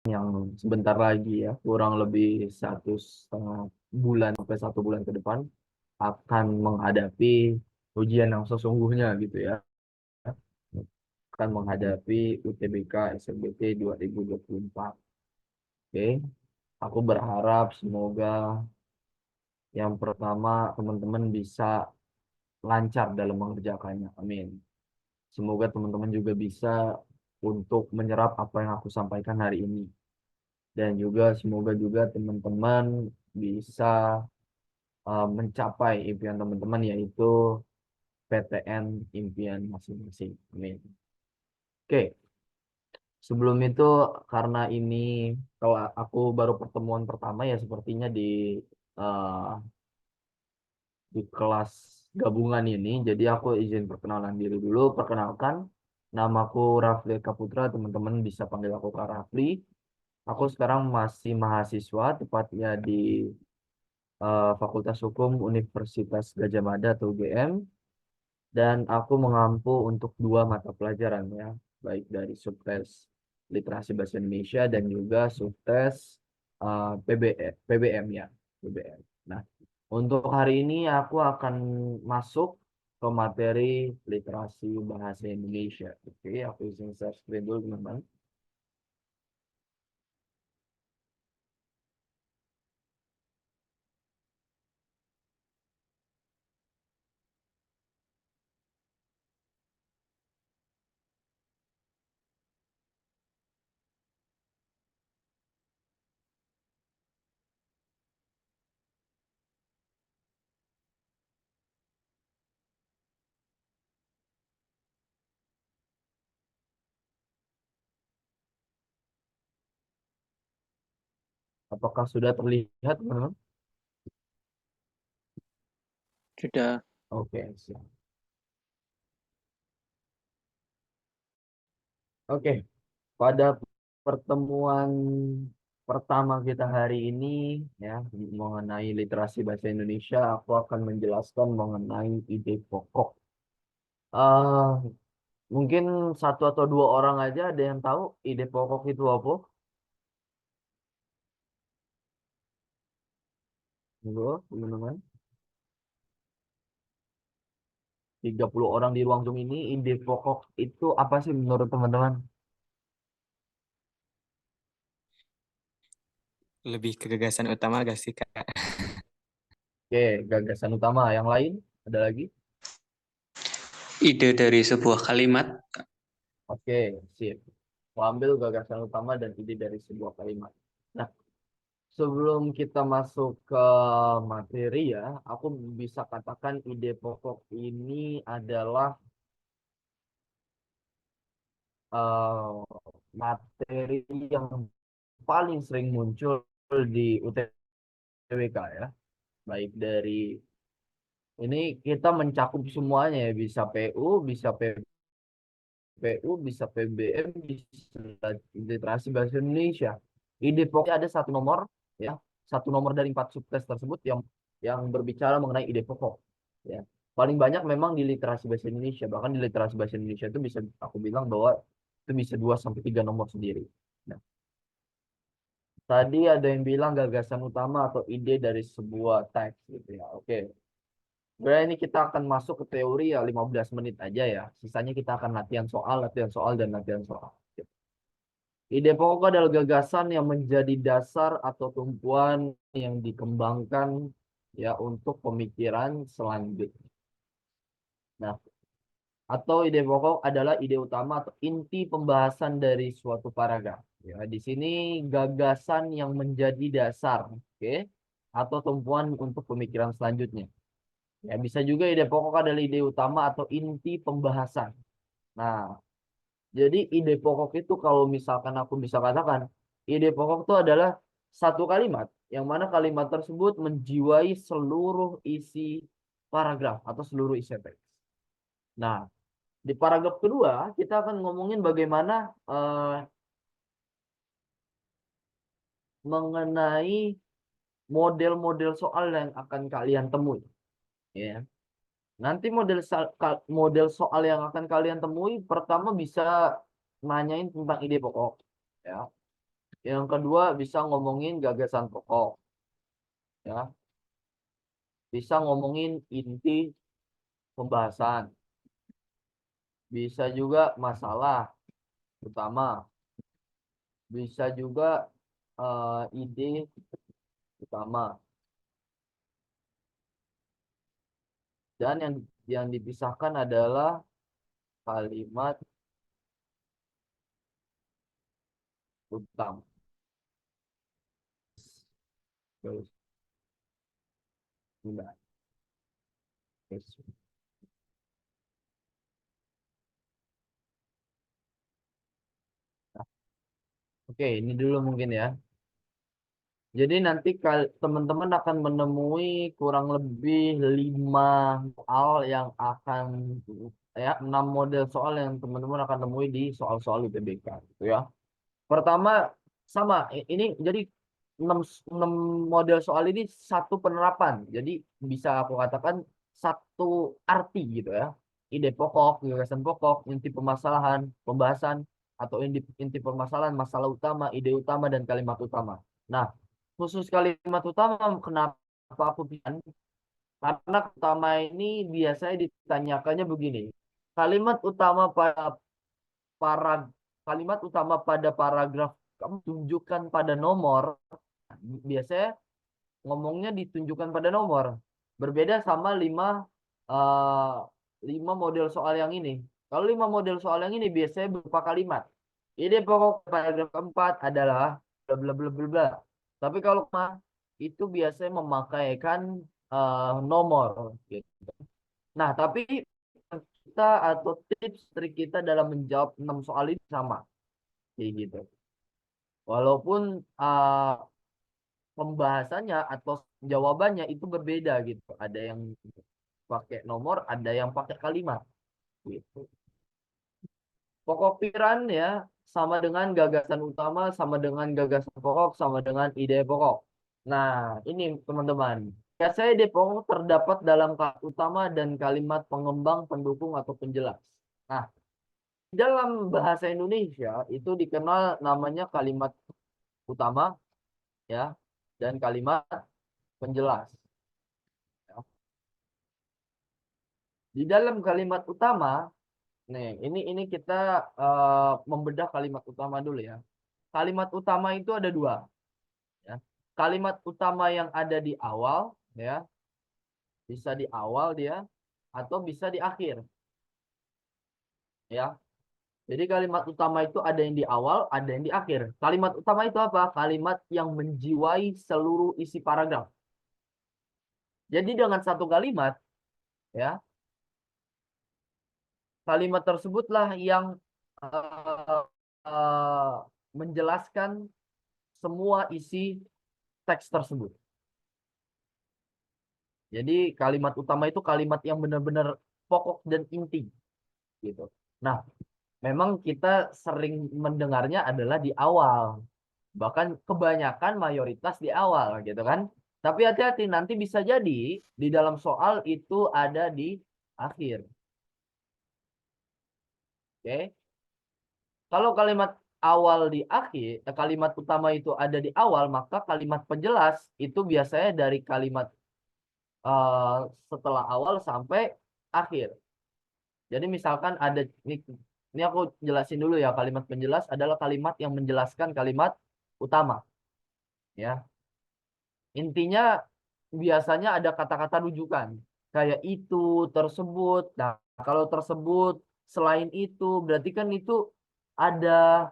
yang sebentar lagi ya, kurang lebih 1,5 bulan sampai 1 bulan ke depan akan menghadapi ujian yang sesungguhnya gitu ya. Akan menghadapi UTBK SNBT 2024. Oke, aku berharap semoga yang pertama teman-teman bisa lancar dalam mengerjakannya. Amin. Semoga teman-teman juga bisa untuk menyerap apa yang aku sampaikan hari ini. Dan juga semoga juga teman-teman bisa mencapai impian teman-teman yaitu PTN impian masing-masing. Amin. Oke, sebelum itu karena ini kalau aku baru pertemuan pertama ya sepertinya eh, di kelas gabungan ini, jadi aku izin perkenalan diri dulu. Perkenalkan, namaku Rafli Kaputra, teman-teman bisa panggil aku Kak Rafli. Aku sekarang masih mahasiswa, tepatnya di Fakultas Hukum Universitas Gadjah Mada atau UGM, dan aku mengampu untuk 2 mata pelajaran ya, baik dari subtes Literasi Bahasa Indonesia dan juga subtes PBM ya, PBM. Nah, untuk hari ini aku akan masuk ke materi literasi bahasa Indonesia. Oke, aku izin share screen dulu teman-teman. Apakah sudah terlihat teman-teman? Sudah. Oke, siap. Oke, pada pertemuan pertama kita hari ini ya mengenai literasi bahasa Indonesia, aku akan menjelaskan mengenai ide pokok. eh Mungkin satu atau dua orang aja ada yang tahu ide pokok itu apa? Monggo, teman-teman. 30 orang di ruang Zoom ini, ide pokok itu apa sih menurut teman-teman? Lebih ke gagasan utama gak sih, Kak? Oke, gagasan utama. Yang lain ada lagi? Ide dari sebuah kalimat. Oke, sip. Aku ambil gagasan utama dan ide dari sebuah kalimat. Nah, sebelum kita masuk ke materi ya, aku bisa katakan ide pokok ini adalah materi yang paling sering muncul di UTBK ya. Baik dari ini kita mencakup semuanya ya, bisa PU, bisa PPU, bisa PBM, bisa literasi bahasa Indonesia. Ide pokoknya ada satu nomor ya, satu nomor dari 4 subtes tersebut yang berbicara mengenai ide pokok ya. Paling banyak memang di literasi bahasa Indonesia, bahkan di literasi bahasa Indonesia itu bisa aku bilang bahwa itu bisa 2 sampai 3 nomor sendiri. Nah, tadi ada yang bilang gagasan utama atau ide dari sebuah teks gitu ya. Oke. Sebenarnya ini kita akan masuk ke teori ya 15 menit aja ya. Sisanya kita akan latihan soal, dan latihan soal. Ide pokok adalah gagasan yang menjadi dasar atau tumpuan yang dikembangkan ya untuk pemikiran selanjutnya. Nah, atau ide pokok adalah ide utama atau inti pembahasan dari suatu paragraf. Ya, di sini gagasan yang menjadi dasar, oke, atau tumpuan untuk pemikiran selanjutnya. Ya, bisa juga ide pokok adalah ide utama atau inti pembahasan. Nah, jadi ide pokok itu kalau misalkan aku bisa katakan, ide pokok itu adalah satu kalimat, yang mana kalimat tersebut menjiwai seluruh isi paragraf atau seluruh isi teks. Nah, di paragraf kedua, kita akan ngomongin bagaimana mengenai model-model soal yang akan kalian temui. Ya. Nanti model soal yang akan kalian temui pertama bisa nanyain tentang ide pokok, ya. Yang kedua bisa ngomongin gagasan pokok, ya. Bisa ngomongin inti pembahasan. Bisa juga masalah utama. Bisa juga ide utama. Dan yang dipisahkan adalah kalimat utama. Terus, udah. Terus. Oke, ini dulu mungkin ya. Jadi nanti teman-teman akan menemui kurang lebih 5 soal yang akan, ya, 6 model soal yang teman-teman akan temui di soal-soal UTBK, gitu ya. Pertama sama ini, jadi 6 6 model soal ini satu penerapan. Jadi bisa aku katakan satu arti gitu ya. Ide pokok, gagasan pokok, inti permasalahan, pembahasan, atau inti permasalahan, masalah utama, ide utama, dan kalimat utama. Nah, khusus kalimat utama kenapa aku pilih? Karena utama ini biasanya ditanyakannya begini. Kalimat utama pada para kalimat utama pada paragraf kamu tunjukkan pada nomor, biasanya ngomongnya ditunjukkan pada nomor. Berbeda sama eh, 5 model soal yang ini. Kalau 5 model soal yang ini biasanya berupa kalimat. Ide pokok paragraf keempat adalah bla bla bla bla bla. Tapi kalau itu biasanya memakaikan nomor gitu. Nah, tapi kita atau tips trik kita dalam menjawab 6 soal ini sama kayak gitu. Walaupun pembahasannya atau jawabannya itu berbeda gitu. Ada yang pakai nomor, ada yang pakai kalimat gitu. Pokok pikiran ya sama dengan gagasan utama, sama dengan gagasan pokok, sama dengan ide pokok. Nah, ini teman-teman. Biasanya ide pokok terdapat dalam kalimat utama dan kalimat pengembang, pendukung, atau penjelas. Nah, dalam bahasa Indonesia itu dikenal namanya kalimat utama, ya, dan kalimat penjelas. Di dalam kalimat utama, nih, ini kita membedah kalimat utama dulu ya. Kalimat utama itu ada dua, ya. Kalimat utama yang ada di awal, ya, bisa di awal dia, atau bisa di akhir, ya. Jadi kalimat utama itu ada yang di awal, ada yang di akhir. Kalimat utama itu apa? Kalimat yang menjiwai seluruh isi paragraf. Jadi dengan satu kalimat, ya, kalimat tersebutlah yang uh, uh, menjelaskan semua isi teks tersebut. Jadi kalimat utama itu kalimat yang benar-benar pokok dan inti gitu. Nah, memang kita sering mendengarnya adalah di awal. Bahkan kebanyakan mayoritas di awal gitu kan. Tapi hati-hati, nanti bisa jadi di dalam soal itu ada di akhir. Oke. Kalau kalimat awal di akhir, kalimat utama itu ada di awal, maka kalimat penjelas itu biasanya dari kalimat eh, setelah awal sampai akhir. Jadi misalkan ada ini aku jelasin dulu ya, kalimat penjelas adalah kalimat yang menjelaskan kalimat utama, ya. Intinya biasanya ada kata-kata rujukan kayak itu, tersebut. Nah, kalau tersebut, selain itu, berarti kan itu ada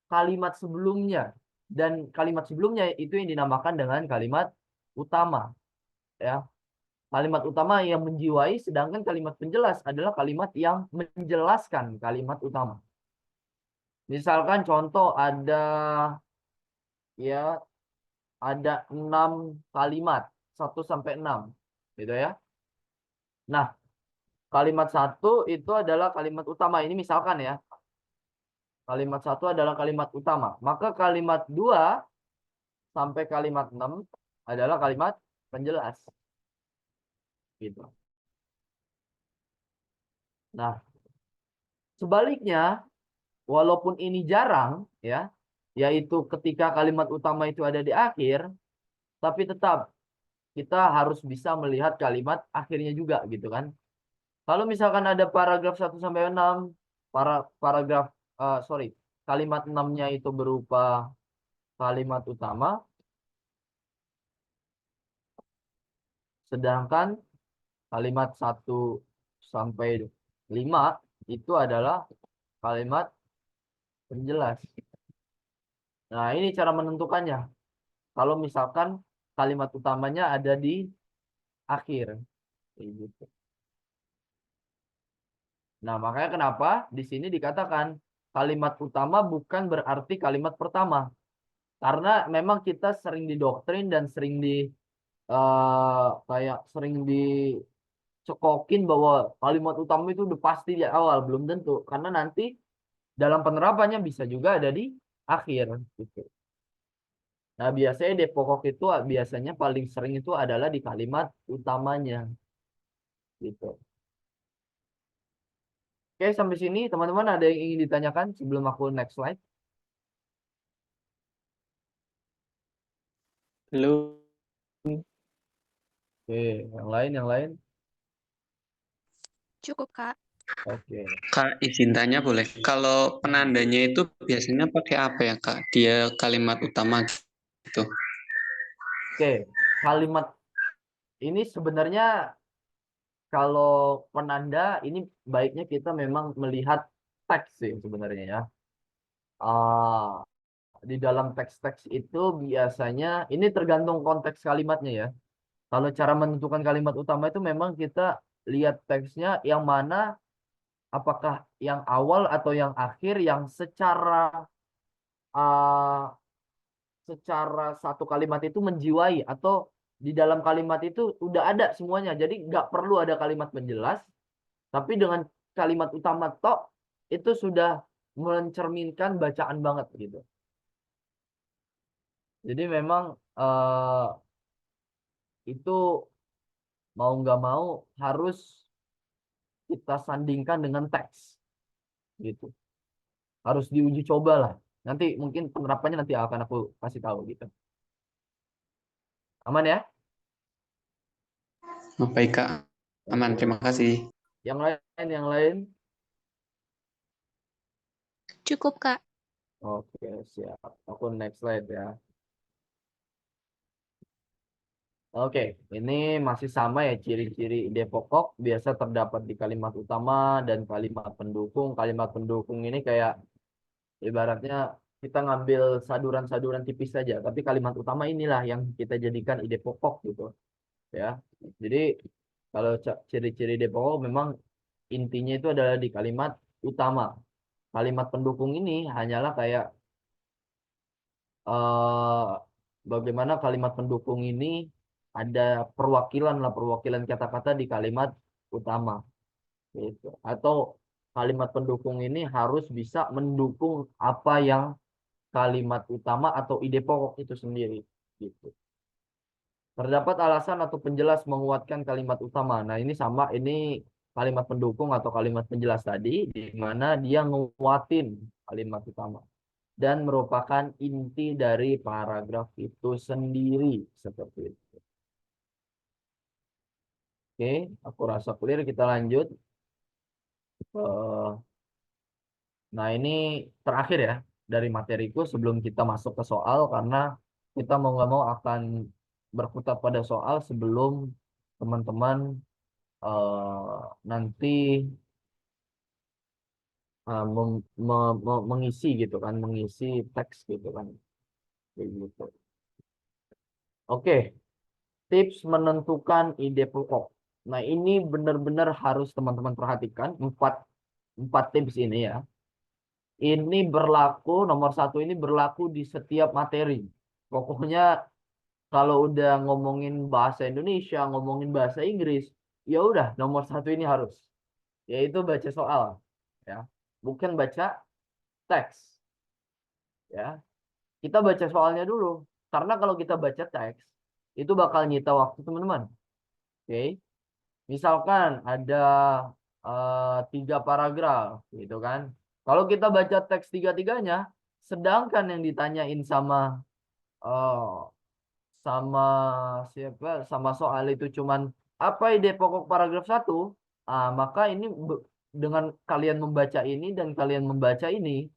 kalimat sebelumnya, dan kalimat sebelumnya itu yang dinamakan dengan kalimat utama, ya. Kalimat utama yang menjiwai, sedangkan kalimat penjelas adalah kalimat yang menjelaskan kalimat utama. Misalkan contoh ya ada 6 kalimat, 1 sampai 6 gitu ya. Nah, kalimat satu itu adalah kalimat utama. Ini misalkan ya. Kalimat satu adalah kalimat utama. Maka kalimat 2 sampai kalimat 6 adalah kalimat penjelas gitu. Nah, sebaliknya, walaupun ini jarang ya, yaitu ketika kalimat utama itu ada di akhir, tapi tetap kita harus bisa melihat kalimat akhirnya juga gitu kan. Kalau misalkan ada paragraf 1 sampai 6, paragraf kalimat 6-nya itu berupa kalimat utama, sedangkan kalimat 1 sampai 5 itu adalah kalimat penjelas. Nah, ini cara menentukannya. Kalau misalkan kalimat utamanya ada di akhir. Kayak gitu. Nah, makanya kenapa di sini dikatakan kalimat utama bukan berarti kalimat pertama. Karena memang kita sering didoktrin dan sering kayak sering dicekokin bahwa kalimat utama itu udah pasti di awal. Belum tentu. Karena nanti dalam penerapannya bisa juga ada di akhir. Gitu. Nah, biasanya di pokok itu biasanya paling sering itu adalah di kalimat utamanya. Gitu. Oke, sampai sini teman-teman ada yang ingin ditanyakan sebelum aku next slide? Belum. Oke, yang lain? Cukup, Kak. Oke. Kak, izin tanya boleh? Kalau penandanya itu biasanya pakai apa ya, Kak? Dia kalimat utama gitu. Oke, kalimat ini sebenarnya kalau penanda ini baiknya kita memang melihat teks sih sebenarnya ya. Ah, di dalam teks-teks itu biasanya ini tergantung konteks kalimatnya ya. Kalau cara menentukan kalimat utama itu memang kita lihat teksnya yang mana, apakah yang awal atau yang akhir yang ah, secara satu kalimat itu menjiwai, atau di dalam kalimat itu udah ada semuanya. Jadi nggak perlu ada kalimat penjelas, tapi dengan kalimat utama tok itu sudah mencerminkan bacaan banget gitu. Jadi memang itu mau nggak mau harus kita sandingkan dengan teks gitu. Harus diuji coba lah. Nanti mungkin penerapannya nanti akan aku kasih tahu gitu. Aman ya? Baik, Kak. Aman, terima kasih. Yang lain? Cukup, Kak. Oke, siap. Aku next slide ya. Oke, ini masih sama ya ciri-ciri ide pokok biasa terdapat di kalimat utama dan kalimat pendukung. Kalimat pendukung ini kayak ibaratnya kita ngambil saduran-saduran tipis saja, tapi kalimat utama inilah yang kita jadikan ide pokok gitu ya. Jadi kalau ciri-ciri ide pokok memang intinya itu adalah di kalimat utama. Kalimat pendukung ini hanyalah kayak eh, bagaimana kalimat pendukung ini ada perwakilan kata-kata di kalimat utama gitu. Atau kalimat pendukung ini harus bisa mendukung apa yang kalimat utama atau ide pokok itu sendiri gitu. Terdapat alasan atau penjelas menguatkan kalimat utama. Nah, ini sama, ini kalimat pendukung atau kalimat penjelas tadi di mana dia nguatin kalimat utama dan merupakan inti dari paragraf itu sendiri seperti itu. Oke, aku rasa clear, kita lanjut. Nah, ini terakhir ya dari materiku sebelum kita masuk ke soal, karena kita mau nggak mau akan berkutat pada soal sebelum teman-teman nanti mengisi gitu kan, mengisi teks gitu kan. Kayak gitu. Oke, tips menentukan ide pokok. Nah, ini benar-benar harus teman-teman perhatikan empat tips ini ya. Ini berlaku, nomor satu ini berlaku di setiap materi. Pokoknya kalau udah ngomongin bahasa Indonesia, ngomongin bahasa Inggris, ya udah nomor satu ini harus, yaitu baca soal, ya, bukan baca teks, ya. Kita baca soalnya dulu, karena kalau kita baca teks itu bakal nyita waktu teman-teman. Oke, misalkan ada 3 paragraf, gitu kan. Kalau kita baca teks tiga-tiganya, Sedangkan yang ditanyain eh, sama siapa sama soal itu cuman apa ide pokok paragraf satu, maka ini dengan kalian membaca ini dan kalian membaca ini,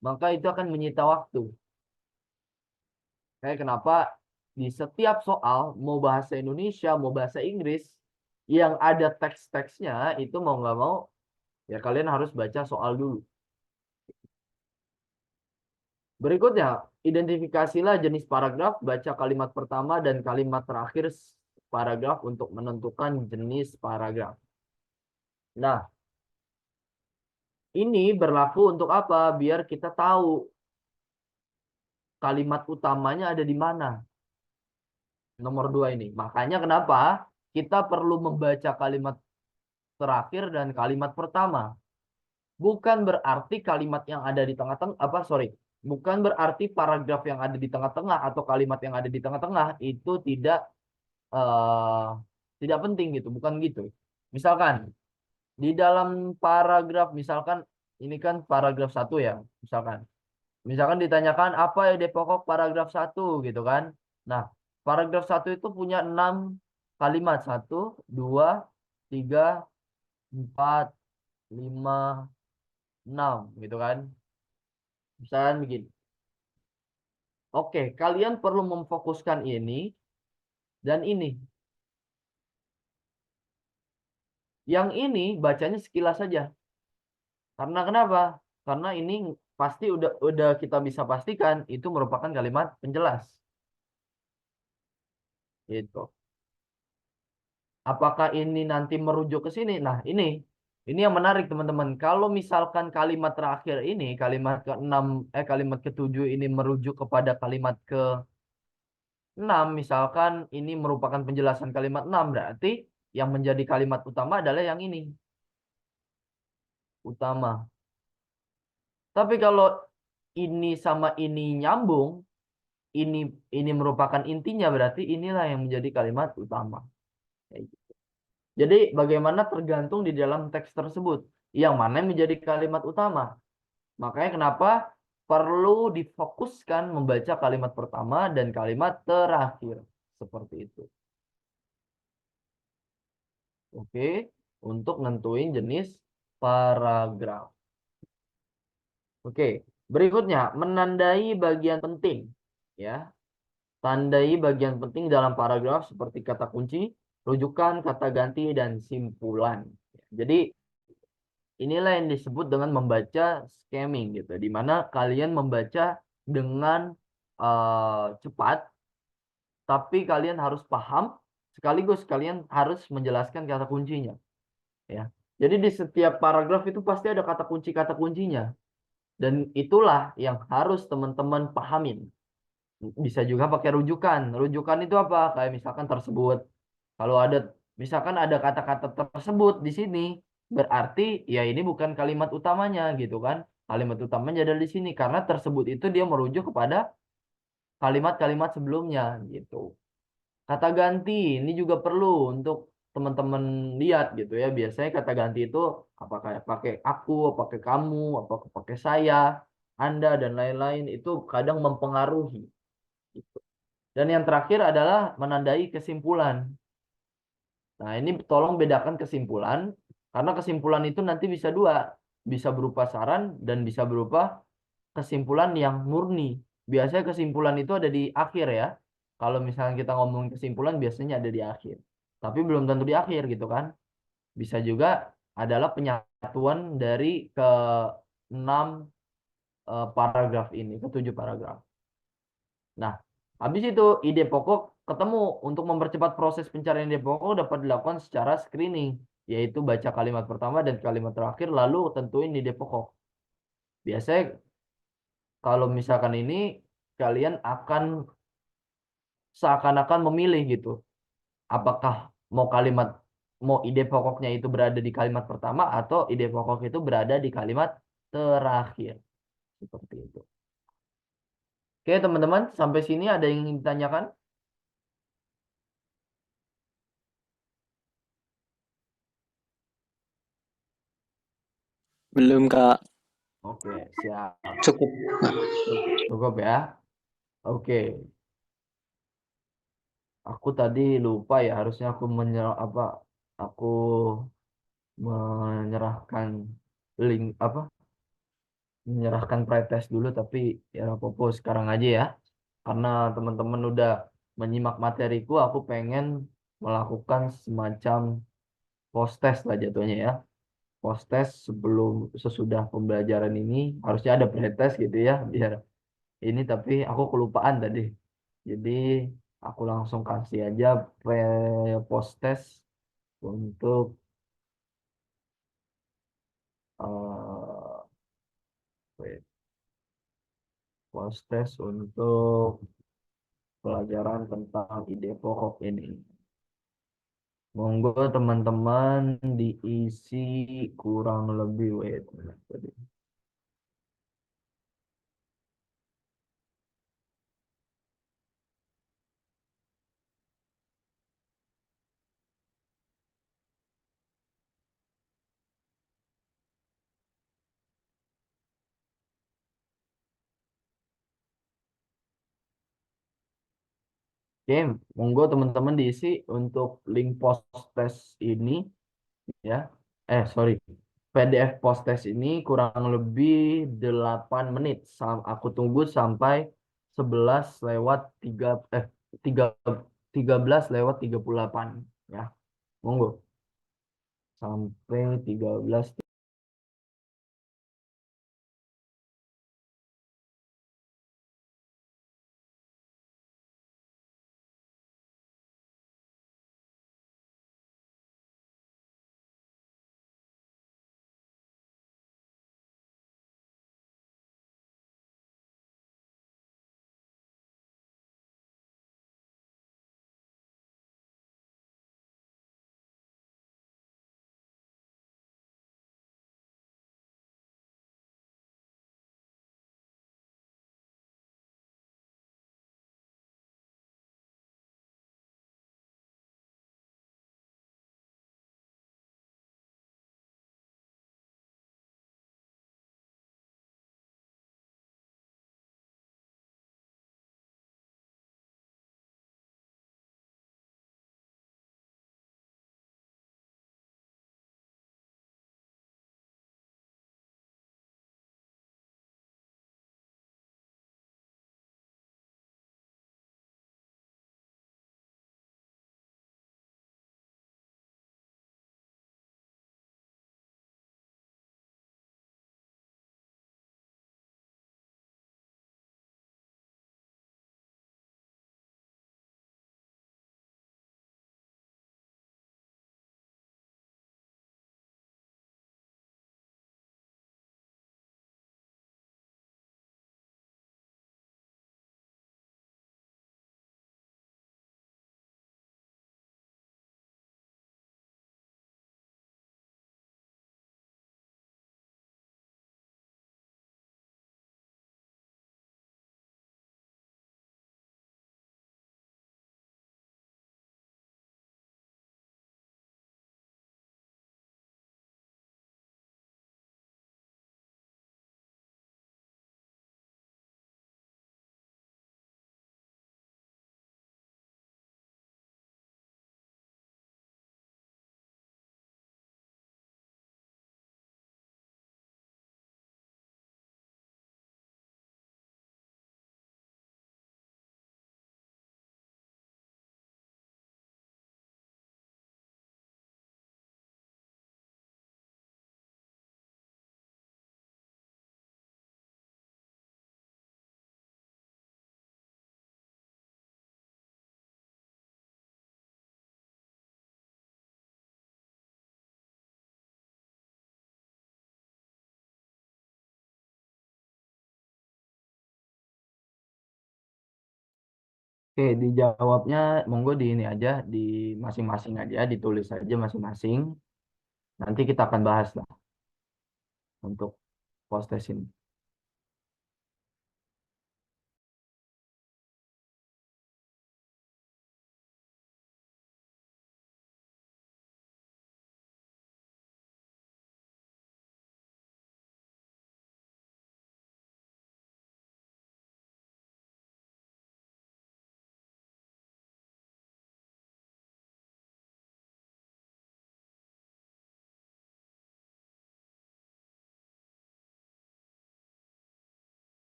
maka itu akan menyita waktu. Kayak kenapa di setiap soal mau bahasa Indonesia mau bahasa Inggris yang ada teks-teksnya itu mau nggak mau ya kalian harus baca soal dulu. Berikutnya, identifikasilah jenis paragraf, baca kalimat pertama dan kalimat terakhir paragraf untuk menentukan jenis paragraf. Nah, ini berlaku untuk apa? Biar kita tahu kalimat utamanya ada di mana. Nomor dua ini. Makanya kenapa kita perlu membaca kalimat terakhir dan kalimat pertama. Bukan berarti kalimat yang ada di tengah-tengah, bukan berarti paragraf yang ada di tengah-tengah atau kalimat yang ada di tengah-tengah itu eh, tidak penting gitu, bukan gitu. Misalkan di dalam paragraf, misalkan ini kan paragraf satu ya, misalkan ditanyakan apa ide pokok paragraf satu gitu kan. Nah, paragraf satu itu punya 6 kalimat, satu, dua, tiga, empat, lima, enam gitu kan. Misalkan begini. Oke, kalian perlu memfokuskan ini dan ini. Yang ini bacanya sekilas saja. Karena kenapa? Karena ini pasti udah kita bisa pastikan itu merupakan kalimat penjelas. Gitu. Apakah ini nanti merujuk ke sini? Nah, ini yang menarik teman-teman. Kalau misalkan kalimat terakhir ini, kalimat ke-6 kalimat ke-7 ini merujuk kepada kalimat ke-6, misalkan ini merupakan penjelasan kalimat 6, berarti yang menjadi kalimat utama adalah yang ini, utama. Tapi kalau ini sama ini nyambung, ini ini merupakan intinya, berarti inilah yang menjadi kalimat utama. Kayak gitu. Jadi bagaimana tergantung di dalam teks tersebut yang mana yang menjadi kalimat utama. Makanya kenapa perlu difokuskan membaca kalimat pertama dan kalimat terakhir seperti itu. Oke, untuk nentuin jenis paragraf. Oke, berikutnya menandai bagian penting ya. Tandai bagian penting dalam paragraf seperti kata kunci, rujukan, kata ganti, dan simpulan. Jadi inilah yang disebut dengan membaca skimming gitu, di mana kalian membaca dengan cepat, tapi kalian harus paham sekaligus kalian harus menjelaskan kata kuncinya. Ya, jadi di setiap paragraf itu pasti ada kata kuncinya, dan itulah yang harus teman-teman pahamin. Bisa juga pakai rujukan. Rujukan itu apa? Kayak misalkan tersebut. Kalau ada misalkan ada kata-kata tersebut di sini, berarti ya ini bukan kalimat utamanya gitu kan. Kalimat utamanya ada di sini karena tersebut itu dia merujuk kepada kalimat-kalimat sebelumnya gitu. Kata ganti ini juga perlu untuk teman-teman lihat gitu ya. Biasanya kata ganti itu apakah pakai aku, pakai kamu, apakah pakai saya, Anda dan lain-lain itu kadang mempengaruhi. Gitu. Dan yang terakhir adalah menandai kesimpulan. Nah, ini tolong bedakan kesimpulan, karena kesimpulan itu nanti bisa dua, bisa berupa saran dan bisa berupa kesimpulan yang murni. Biasanya kesimpulan itu ada di akhir ya. Kalau misalnya kita ngomongin kesimpulan, biasanya ada di akhir. Tapi belum tentu di akhir gitu kan. Bisa juga adalah penyatuan dari ke-6 paragraf ini, ke-7 paragraf. Nah, habis itu ide pokok ketemu. Untuk mempercepat proses pencarian ide pokok dapat dilakukan secara screening, yaitu baca kalimat pertama dan kalimat terakhir lalu tentuin ide pokok. Biasanya kalau misalkan ini kalian akan seakan-akan memilih gitu. Apakah mau ide pokoknya itu berada di kalimat pertama atau ide pokok itu berada di kalimat terakhir. Seperti itu. Oke, teman-teman, sampai sini ada yang ingin ditanyakan? Belum, Kak. Oke, siap. Cukup. Kak. Cukup ya. Oke, aku tadi lupa ya, harusnya aku aku menyerahkan link apa? Menyerahkan pretest dulu, tapi ya apa sekarang aja ya. Karena teman-teman udah menyimak materiku, aku pengen melakukan semacam post test lah jatuhnya ya. Post test sesudah pembelajaran ini harusnya ada pretest gitu ya, biar ini, tapi aku kelupaan tadi. Jadi aku langsung kasih aja pre post test untuk wait, post test untuk pelajaran tentang ide pokok ini. Monggo teman-teman diisi kurang lebih wait. Oke, monggo teman-teman diisi untuk link post test ini ya. Sorry. PDF post test ini kurang lebih 8 menit. Aku tunggu sampai 11 lewat 3 13 lewat 38 ya. Monggo sampai 13. Oke, dijawabnya monggo di ini aja, di masing-masing aja, ditulis aja masing-masing. Nanti kita akan bahas lah untuk post test ini.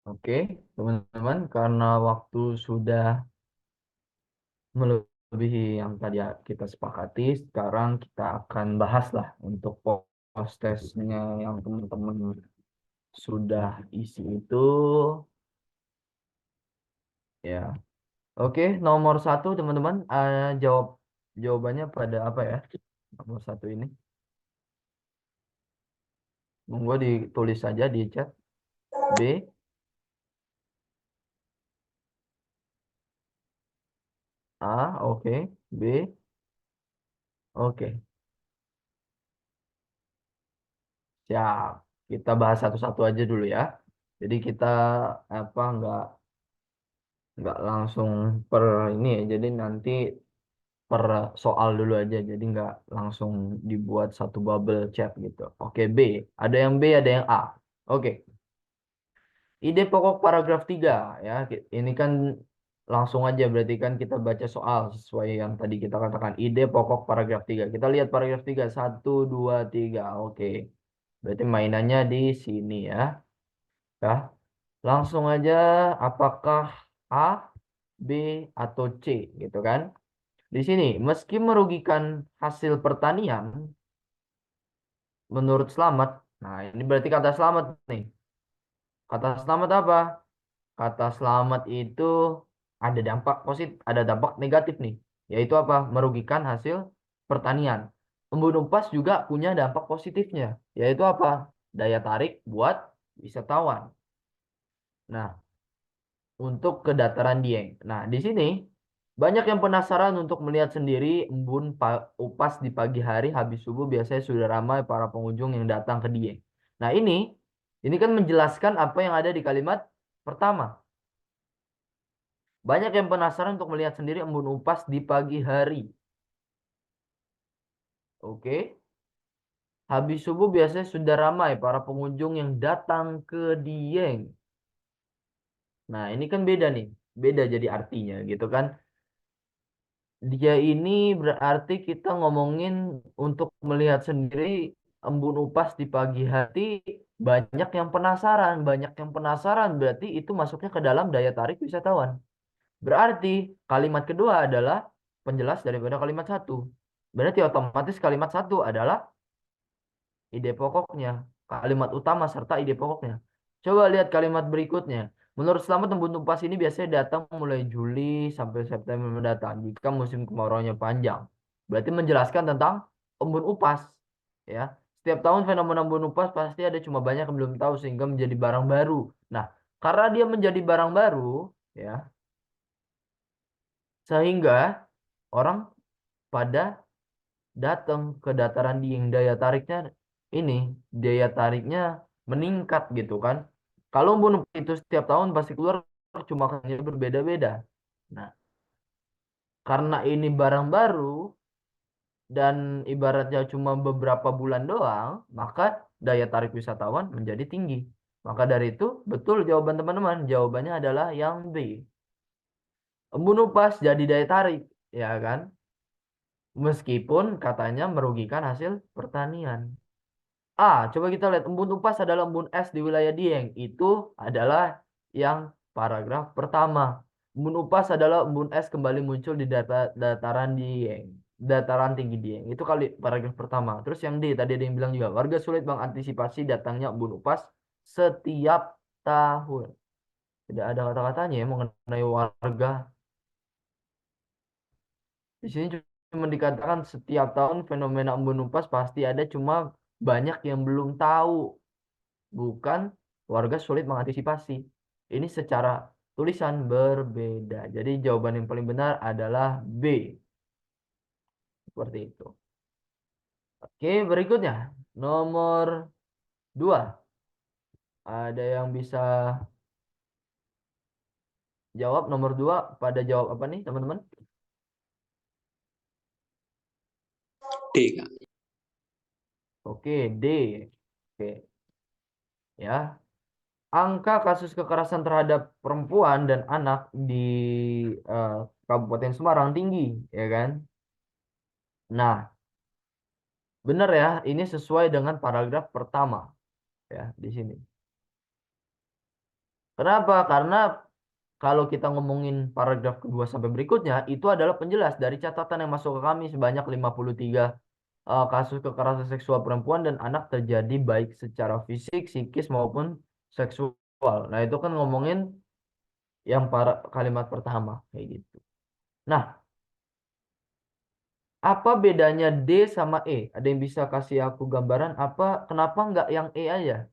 Oke, teman-teman, karena waktu sudah melebihi yang tadi kita sepakati, sekarang kita akan bahas lah untuk post testnya yang teman-teman sudah isi itu. Ya, oke, nomor satu teman-teman, jawabannya pada apa ya? Nomor satu ini, monggo ditulis saja di chat. B, A, oke, B, oke, siap. Kita bahas satu-satu aja dulu ya. Jadi kita apa nggak langsung per ini ya. Jadi nanti per soal dulu aja. Jadi nggak langsung dibuat satu bubble chat gitu. Oke, B. Ada yang B, ada yang A. Oke. Ide pokok paragraf 3 ya. Ini kan langsung aja berarti kan kita baca soal sesuai yang tadi kita katakan. Ide pokok paragraf 3. Kita lihat paragraf 3. Satu, dua, tiga. Oke. Berarti mainannya di sini ya. Ya. Langsung aja apakah A, B, atau C gitu kan. Di sini, meski merugikan hasil pertanian, menurut Slamet, nah ini berarti kata Slamet nih. Kata Slamet apa? Kata Slamet itu ada dampak positif, ada dampak negatif nih. Yaitu apa? Merugikan hasil pertanian. Embun Upas juga punya dampak positifnya. Yaitu apa? Daya tarik buat wisatawan. Nah, untuk ke dataran Dieng. Nah, di sini banyak yang penasaran untuk melihat sendiri upas di pagi hari habis subuh biasanya sudah ramai para pengunjung yang datang ke Dieng. Nah, ini kan menjelaskan apa yang ada di kalimat pertama. Banyak yang penasaran untuk melihat sendiri embun upas di pagi hari. Oke. Habis subuh biasanya sudah ramai para pengunjung yang datang ke Dieng. Nah, ini kan beda nih. Beda jadi artinya gitu kan. Dia ini berarti kita ngomongin untuk melihat sendiri embun upas di pagi hari, banyak yang penasaran. Banyak yang penasaran berarti itu masuknya ke dalam daya tarik wisatawan. Berarti kalimat kedua adalah penjelas daripada kalimat satu. Berarti otomatis kalimat satu adalah ide pokoknya, kalimat utama serta ide pokoknya. Coba lihat kalimat berikutnya. Menurut Selamat, embun upas ini biasanya datang mulai Juli sampai September mendatang jika musim kemarauannya panjang. Berarti menjelaskan tentang embun upas, ya. Setiap tahun fenomena embun upas pasti ada, cuma banyak yang belum tahu sehingga menjadi barang baru. Nah, karena dia menjadi barang baru, ya, sehingga orang pada datang ke dataran Dieng, ini daya tariknya meningkat gitu kan. Kalau pun itu setiap tahun pasti keluar, cuma hanya berbeda-beda. Nah, karena ini barang baru dan ibaratnya cuma beberapa bulan doang, maka daya tarik wisatawan menjadi tinggi. Maka dari itu betul jawaban teman-teman, jawabannya adalah yang B. Embun upas jadi daya tarik, ya kan, meskipun katanya merugikan hasil pertanian. Coba kita lihat, embun upas adalah embun es di wilayah Dieng. Itu adalah yang paragraf pertama. Embun upas adalah embun es kembali muncul di dataran Dieng. Dataran tinggi Dieng. Itu kali paragraf pertama. Terus yang D, tadi ada yang bilang juga. Warga sulit mengantisipasi datangnya embun upas setiap tahun. Tidak ada kata-katanya ya mengenai warga. Di sini cuma dikatakan setiap tahun fenomena embun upas pasti ada, cuma banyak yang belum tahu. Bukan warga sulit mengantisipasi. Ini secara tulisan berbeda. Jadi jawaban yang paling benar adalah B. Seperti itu. Oke, berikutnya. Nomor 2. Ada yang bisa jawab nomor 2 pada jawab apa nih, teman-teman? D, Kak. Oke, D. Oke, ya. Angka kasus kekerasan terhadap perempuan dan anak di eh, Kabupaten Semarang tinggi, ya kan? Nah, benar ya, ini sesuai dengan paragraf pertama ya di sini. Kenapa? Karena kalau kita ngomongin paragraf kedua sampai berikutnya, itu adalah penjelas dari catatan yang masuk ke kami sebanyak 53 kasus kekerasan seksual perempuan dan anak terjadi baik secara fisik, psikis maupun seksual. Nah, itu kan ngomongin yang kalimat pertama kayak gitu. Nah, apa bedanya D sama E? Ada yang bisa kasih aku gambaran apa kenapa nggak yang E aja?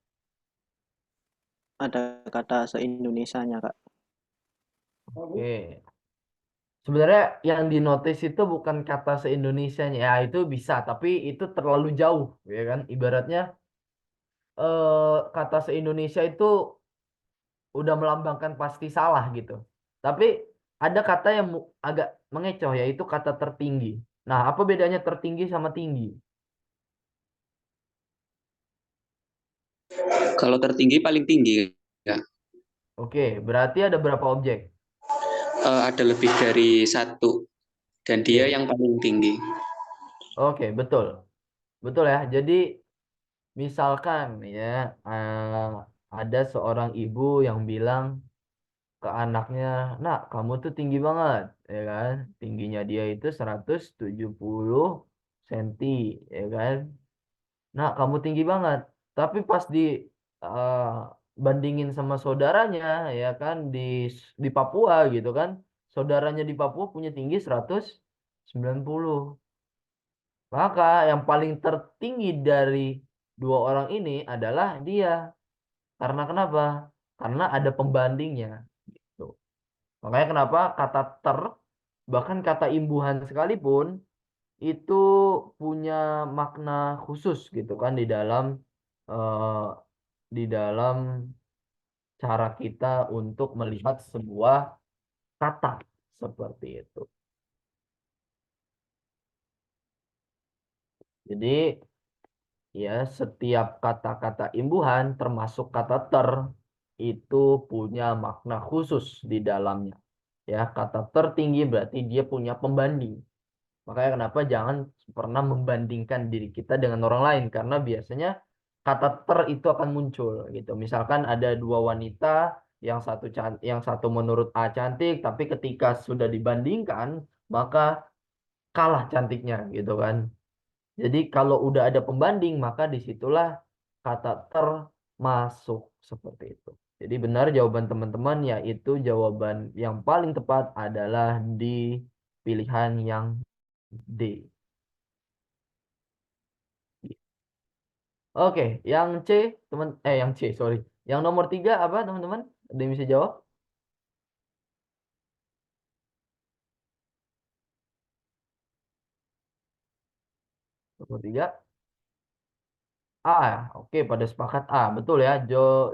Ada kata se-Indonesianya, Kak. Oke. Sebenarnya yang dinotis itu bukan kata se-Indonesianya. Ya, itu bisa, tapi itu terlalu jauh, ya kan? Ibaratnya kata se-Indonesia itu udah melambangkan pasti salah gitu. Tapi ada kata yang agak mengecoh, yaitu kata tertinggi. Nah, apa bedanya tertinggi sama tinggi? Kalau tertinggi paling tinggi, ya. Oke, berarti ada berapa objek? Ada lebih dari satu dan dia Oke, yang paling tinggi. oke, betul. Betul ya. Jadi misalkan ya, eh, ada seorang ibu yang bilang ke anaknya, "Nak, kamu tuh tinggi banget." Ya kan? Tingginya dia itu 170 cm, ya kan? "Nak, kamu tinggi banget." Tapi pas di eh, bandingin sama saudaranya, ya kan, di Papua gitu kan. Saudaranya di Papua punya tinggi 190. Maka yang paling tertinggi dari dua orang ini adalah dia. Karena kenapa? Karena ada pembandingnya. Gitu. Makanya kenapa kata ter, bahkan kata imbuhan sekalipun, itu punya makna khusus gitu kan eh, di dalam cara kita untuk melihat sebuah kata seperti itu. Jadi ya, setiap kata-kata imbuhan termasuk kata ter itu punya makna khusus di dalamnya. Ya, kata tertinggi berarti dia punya pembanding. Makanya kenapa jangan pernah membandingkan diri kita dengan orang lain karena biasanya kata ter itu akan muncul gitu. Misalkan ada dua wanita yang satu menurut A cantik tapi ketika sudah dibandingkan maka kalah cantiknya gitu kan. Jadi kalau udah ada pembanding, maka disitulah kata termasuk seperti itu. Jadi benar jawaban teman-teman, yaitu jawaban yang paling tepat adalah di pilihan yang D. Oke, yang C, yang C, sorry. Yang nomor 3 apa teman-teman? Ada yang bisa jawab? Nomor 3. A, oke, pada sepakat A. Betul ya,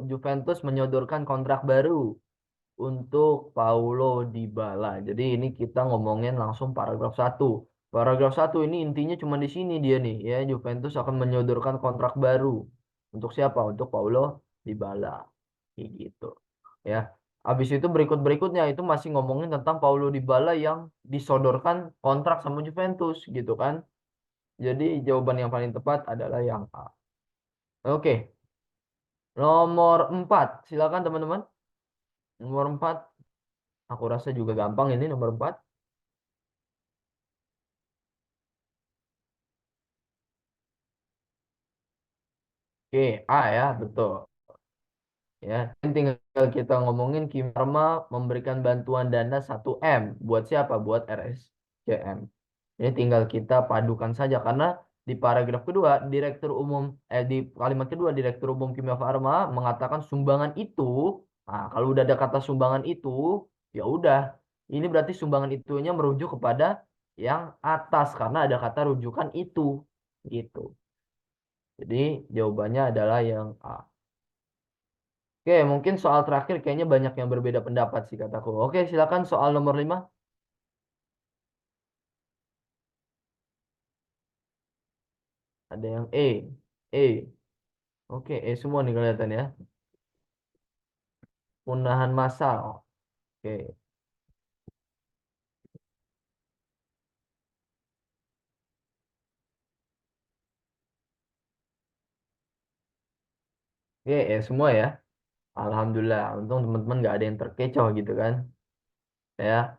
Juventus menyodorkan kontrak baru untuk Paulo Dybala. Jadi ini kita ngomongin langsung paragraf satu. Paragraf satu ini intinya cuma di sini dia nih ya. Juventus akan menyodorkan kontrak baru. Untuk siapa? Untuk Paulo Dybala. Kayak gitu. Ya. Habis itu berikut-berikutnya itu masih ngomongin tentang Paulo Dybala yang disodorkan kontrak sama Juventus gitu kan. Jadi jawaban yang paling tepat adalah yang A. Oke. Nomor 4. Silakan teman-teman. Nomor 4. Aku rasa juga gampang ini nomor 4. Oke, A ya, betul. Ya, tinggal kita ngomongin Kim Pharma memberikan bantuan dana 1 M. Buat siapa? Buat RSCM. Ini tinggal kita padukan saja karena di paragraf kedua, di kalimat kedua, Direktur Umum Kimia Farma mengatakan sumbangan itu. Nah, kalau udah ada kata sumbangan itu, ya udah. Ini berarti sumbangan itunya merujuk kepada yang atas karena ada kata rujukan itu. Gitu. Jadi jawabannya adalah yang A. Oke, mungkin soal terakhir kayaknya banyak yang berbeda pendapat sih kataku. Oke, silakan soal nomor 5. Ada yang E. E. Oke, E semua nih kelihatan ya. Punahan massal. Oke. Oke, E semua ya. Alhamdulillah, untung teman-teman nggak ada yang terkecoh gitu kan. Ya,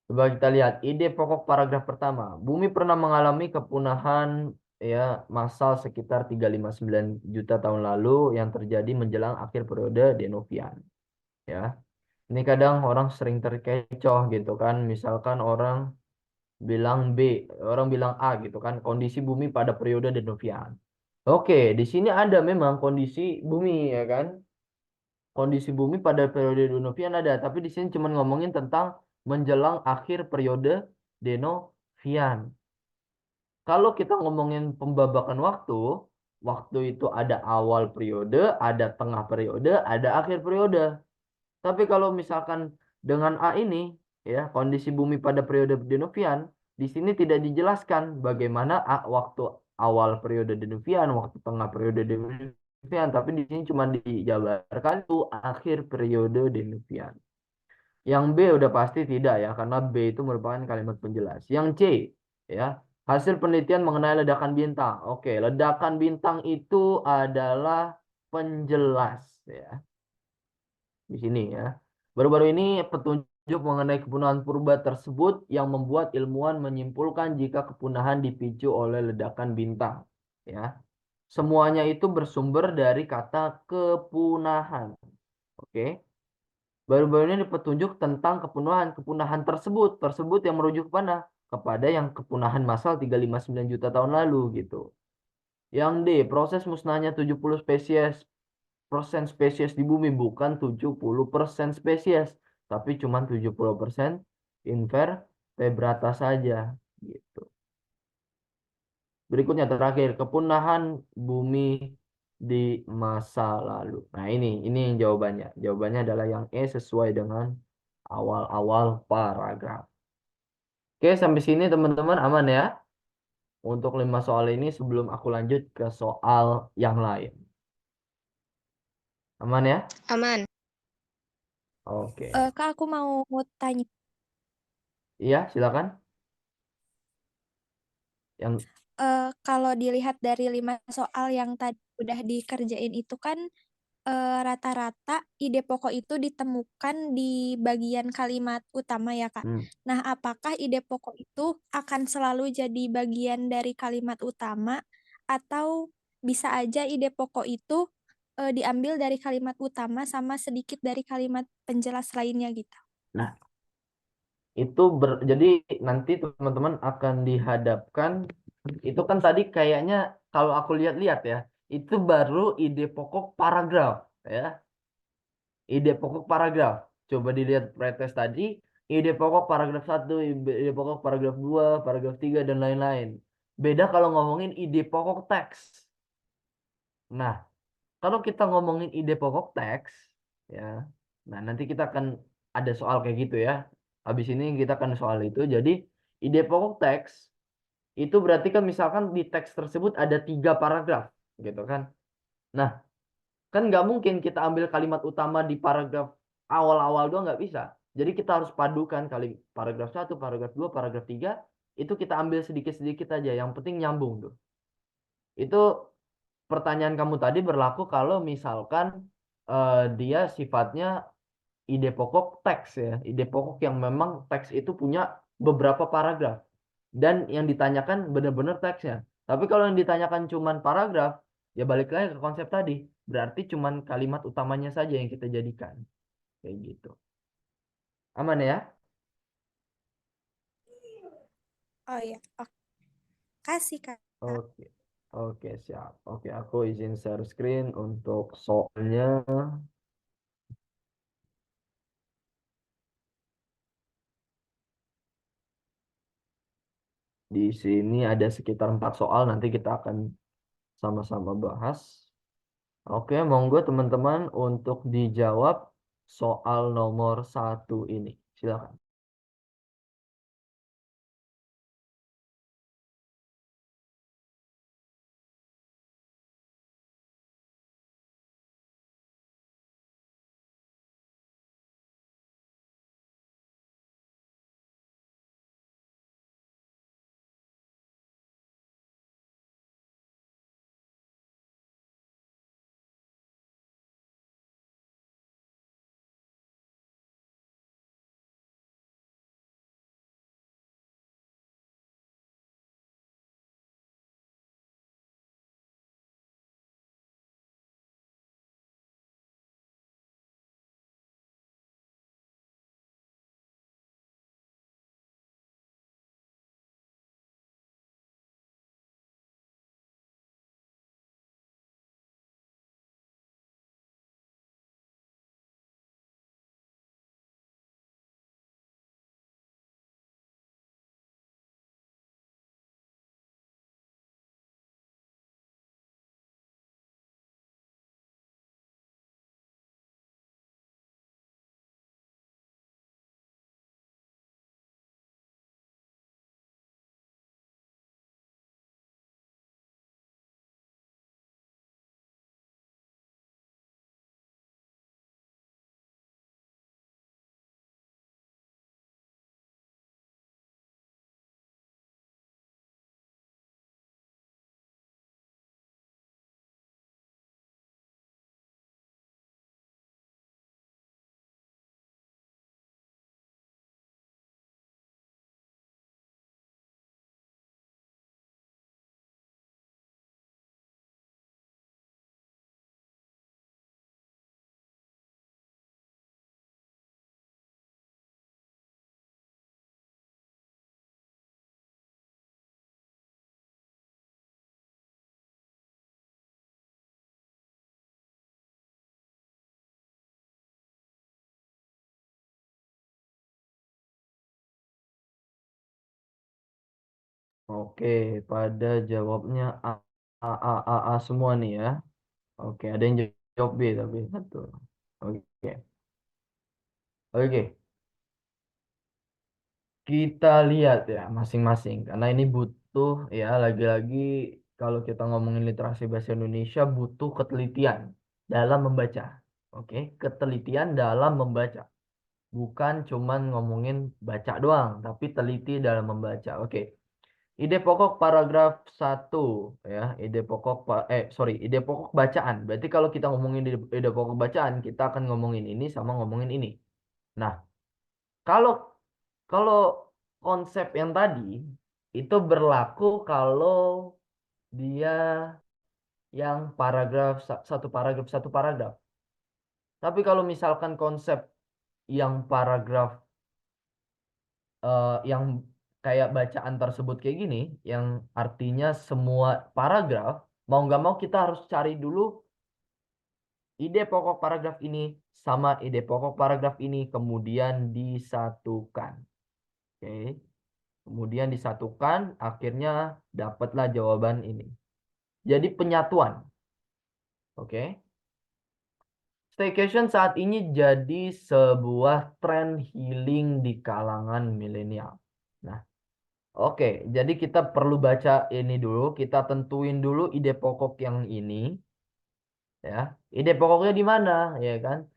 coba kita lihat ide pokok paragraf pertama. Bumi pernah mengalami kepunahan ya massal sekitar 359 juta tahun lalu yang terjadi menjelang akhir periode Denovian. Ya, ini kadang orang sering terkecoh gitu kan. Misalkan orang bilang B, orang bilang A gitu kan. Kondisi bumi pada periode Denovian. Oke, di sini ada memang kondisi bumi ya kan. Kondisi bumi pada periode Denovian ada, tapi di sini cuma ngomongin tentang menjelang akhir periode Denovian. Kalau kita ngomongin pembabakan waktu, waktu itu ada awal periode, ada tengah periode, ada akhir periode. Tapi kalau misalkan dengan A ini, ya kondisi bumi pada periode Denovian, di sini tidak dijelaskan bagaimana waktu awal periode Denovian, waktu tengah periode Denovian, tapi di sini cuma dijabarkan itu akhir periode Denovian. Yang B udah pasti tidak ya, karena B itu merupakan kalimat penjelas. Yang C, ya hasil penelitian mengenai ledakan bintang. Oke, ledakan bintang itu adalah penjelas ya di sini ya. Baru-baru ini petunjuk mengenai kepunahan purba tersebut yang membuat ilmuwan menyimpulkan jika kepunahan dipicu oleh ledakan bintang. Ya, semuanya itu bersumber dari kata kepunahan. Oke, baru-baru ini petunjuk tentang kepunahan tersebut yang merujuk kepada yang kepunahan massal 359 juta tahun lalu gitu. Yang D, proses musnahnya 70 spesies di bumi, bukan 70% spesies, tapi cuma 70% invertebrata saja gitu. Berikutnya terakhir, kepunahan bumi di masa lalu. Nah, ini yang jawabannya. Jawabannya adalah yang E sesuai dengan awal-awal paragraf. Oke, sampai sini teman-teman aman ya. Untuk 5 soal ini sebelum aku lanjut ke soal yang lain. Aman ya? Aman. Oke. Kak, aku mau tanya. Iya, silakan. Yang Kalau dilihat dari 5 soal yang tadi udah dikerjain itu kan rata-rata ide pokok itu ditemukan di bagian kalimat utama ya, Kak. hmm, Nah, apakah ide pokok itu akan selalu jadi bagian dari kalimat utama atau bisa aja ide pokok itu diambil dari kalimat utama sama sedikit dari kalimat penjelas lainnya gitu? Nah, jadi nanti teman-teman akan dihadapkan itu kan tadi kayaknya kalau aku lihat-lihat ya, itu baru ide pokok paragraf ya. Ide pokok paragraf. Coba dilihat pretest tadi, ide pokok paragraf 1, ide pokok paragraf 2, paragraf 3 dan lain-lain. Beda kalau ngomongin ide pokok teks. Nah, kalau kita ngomongin ide pokok teks ya. Nah, nanti kita akan ada soal kayak gitu ya. Habis ini kita akan soal itu. Jadi, ide pokok teks itu berarti kan misalkan di teks tersebut ada 3 paragraf gitu kan. Nah, kan nggak mungkin kita ambil kalimat utama di paragraf awal-awal doang, nggak bisa. Jadi kita harus padukan kali paragraf 1, paragraf 2, paragraf 3 itu kita ambil sedikit-sedikit aja. Yang penting nyambung tuh. Itu pertanyaan kamu tadi berlaku kalau misalkan dia sifatnya ide pokok teks ya. Ide pokok yang memang teks itu punya beberapa paragraf. Dan yang ditanyakan benar-benar teksnya. Tapi kalau yang ditanyakan cuman paragraf, ya balik lagi ke konsep tadi. Berarti cuman kalimat utamanya saja yang kita jadikan. Kayak gitu. Aman ya? Oh iya, oke. Kasih, Kak. Oke. Oke, siap. Oke, aku izin share screen untuk soalnya. Di sini ada sekitar 4 soal, nanti kita akan sama-sama bahas. Oke, monggo teman-teman untuk dijawab soal nomor 1 ini. Silakan. Oke, pada jawabnya A semua nih ya. Oke, ada yang jawab B tapi satu. Oke. Oke, kita lihat ya masing-masing karena ini butuh ya lagi-lagi kalau kita ngomongin literasi bahasa Indonesia butuh ketelitian dalam membaca. Oke, ketelitian dalam membaca. Bukan cuman ngomongin baca doang, tapi teliti dalam membaca. Oke. Ide pokok paragraf 1 ya, ide pokok bacaan. Berarti kalau kita ngomongin ide pokok bacaan, kita akan ngomongin ini sama ngomongin ini. Nah, kalau kalau konsep yang tadi itu berlaku kalau dia yang satu paragraf. Tapi kalau misalkan konsep yang paragraf yang kayak bacaan tersebut kayak gini, yang artinya semua paragraf, mau nggak mau kita harus cari dulu ide pokok paragraf ini sama ide pokok paragraf ini, kemudian disatukan. Oke. Kemudian disatukan, akhirnya dapatlah jawaban ini. Jadi penyatuan. Oke. Staycation saat ini jadi sebuah tren healing di kalangan milenial. Nah, oke, jadi kita perlu baca ini dulu, kita tentuin dulu ide pokok yang ini, ya. Ide pokoknya di mana, ya kan?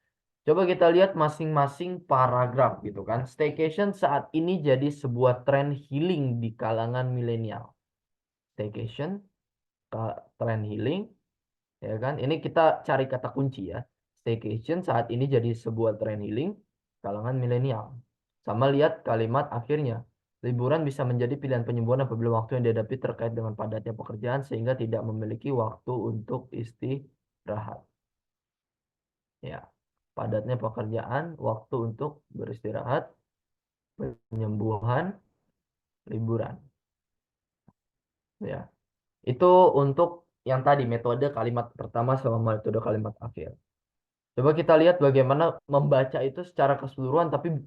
Coba kita lihat masing-masing paragraf gitu kan. Staycation saat ini jadi sebuah tren healing di kalangan milenial. Staycation, tren healing, ya kan? Ini kita cari kata kunci ya. Staycation saat ini jadi sebuah tren healing kalangan milenial. Sama lihat kalimat akhirnya. Liburan bisa menjadi pilihan penyembuhan apabila waktu yang dihadapi terkait dengan padatnya pekerjaan sehingga tidak memiliki waktu untuk istirahat. Ya, padatnya pekerjaan, waktu untuk beristirahat, penyembuhan, liburan. Ya, itu untuk yang tadi metode kalimat pertama sama metode kalimat akhir. Coba kita lihat bagaimana membaca itu secara keseluruhan tapi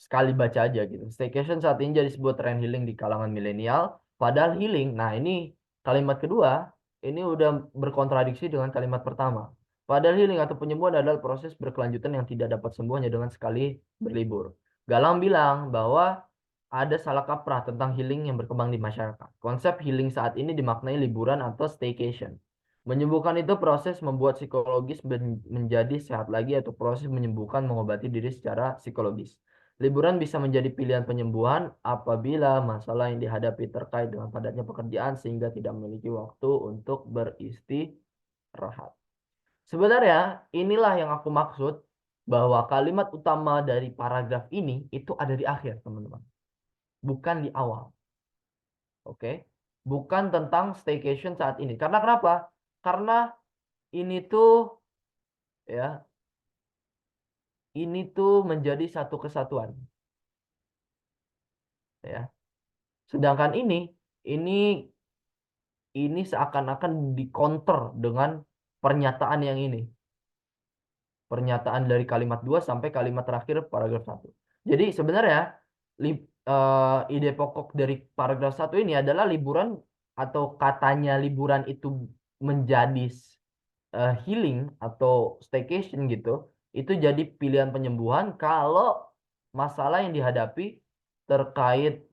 sekali baca aja gitu. Staycation saat ini jadi sebuah tren healing di kalangan milenial. Padahal healing, nah ini kalimat kedua, ini udah berkontradiksi dengan kalimat pertama. Padahal healing atau penyembuhan adalah proses berkelanjutan yang tidak dapat sembuh hanya dengan sekali berlibur. Galang bilang bahwa ada salah kaprah tentang healing yang berkembang di masyarakat. Konsep healing saat ini dimaknai liburan atau staycation. Menyembuhkan itu proses membuat psikologis menjadi sehat lagi atau proses menyembuhkan mengobati diri secara psikologis. Liburan bisa menjadi pilihan penyembuhan apabila masalah yang dihadapi terkait dengan padatnya pekerjaan sehingga tidak memiliki waktu untuk beristirahat. Sebenarnya inilah yang aku maksud bahwa kalimat utama dari paragraf ini itu ada di akhir, teman-teman. Bukan di awal. Oke. Bukan tentang staycation saat ini. Karena kenapa? Karena ini tuh ya, ini tuh menjadi satu kesatuan. Ya. Sedangkan ini seakan-akan dikonter dengan pernyataan yang ini. Pernyataan dari kalimat 2 sampai kalimat terakhir paragraf 1. Jadi sebenarnya ide pokok dari paragraf 1 ini adalah liburan atau katanya liburan itu menjadi healing atau staycation gitu. Itu jadi pilihan penyembuhan kalau masalah yang dihadapi terkait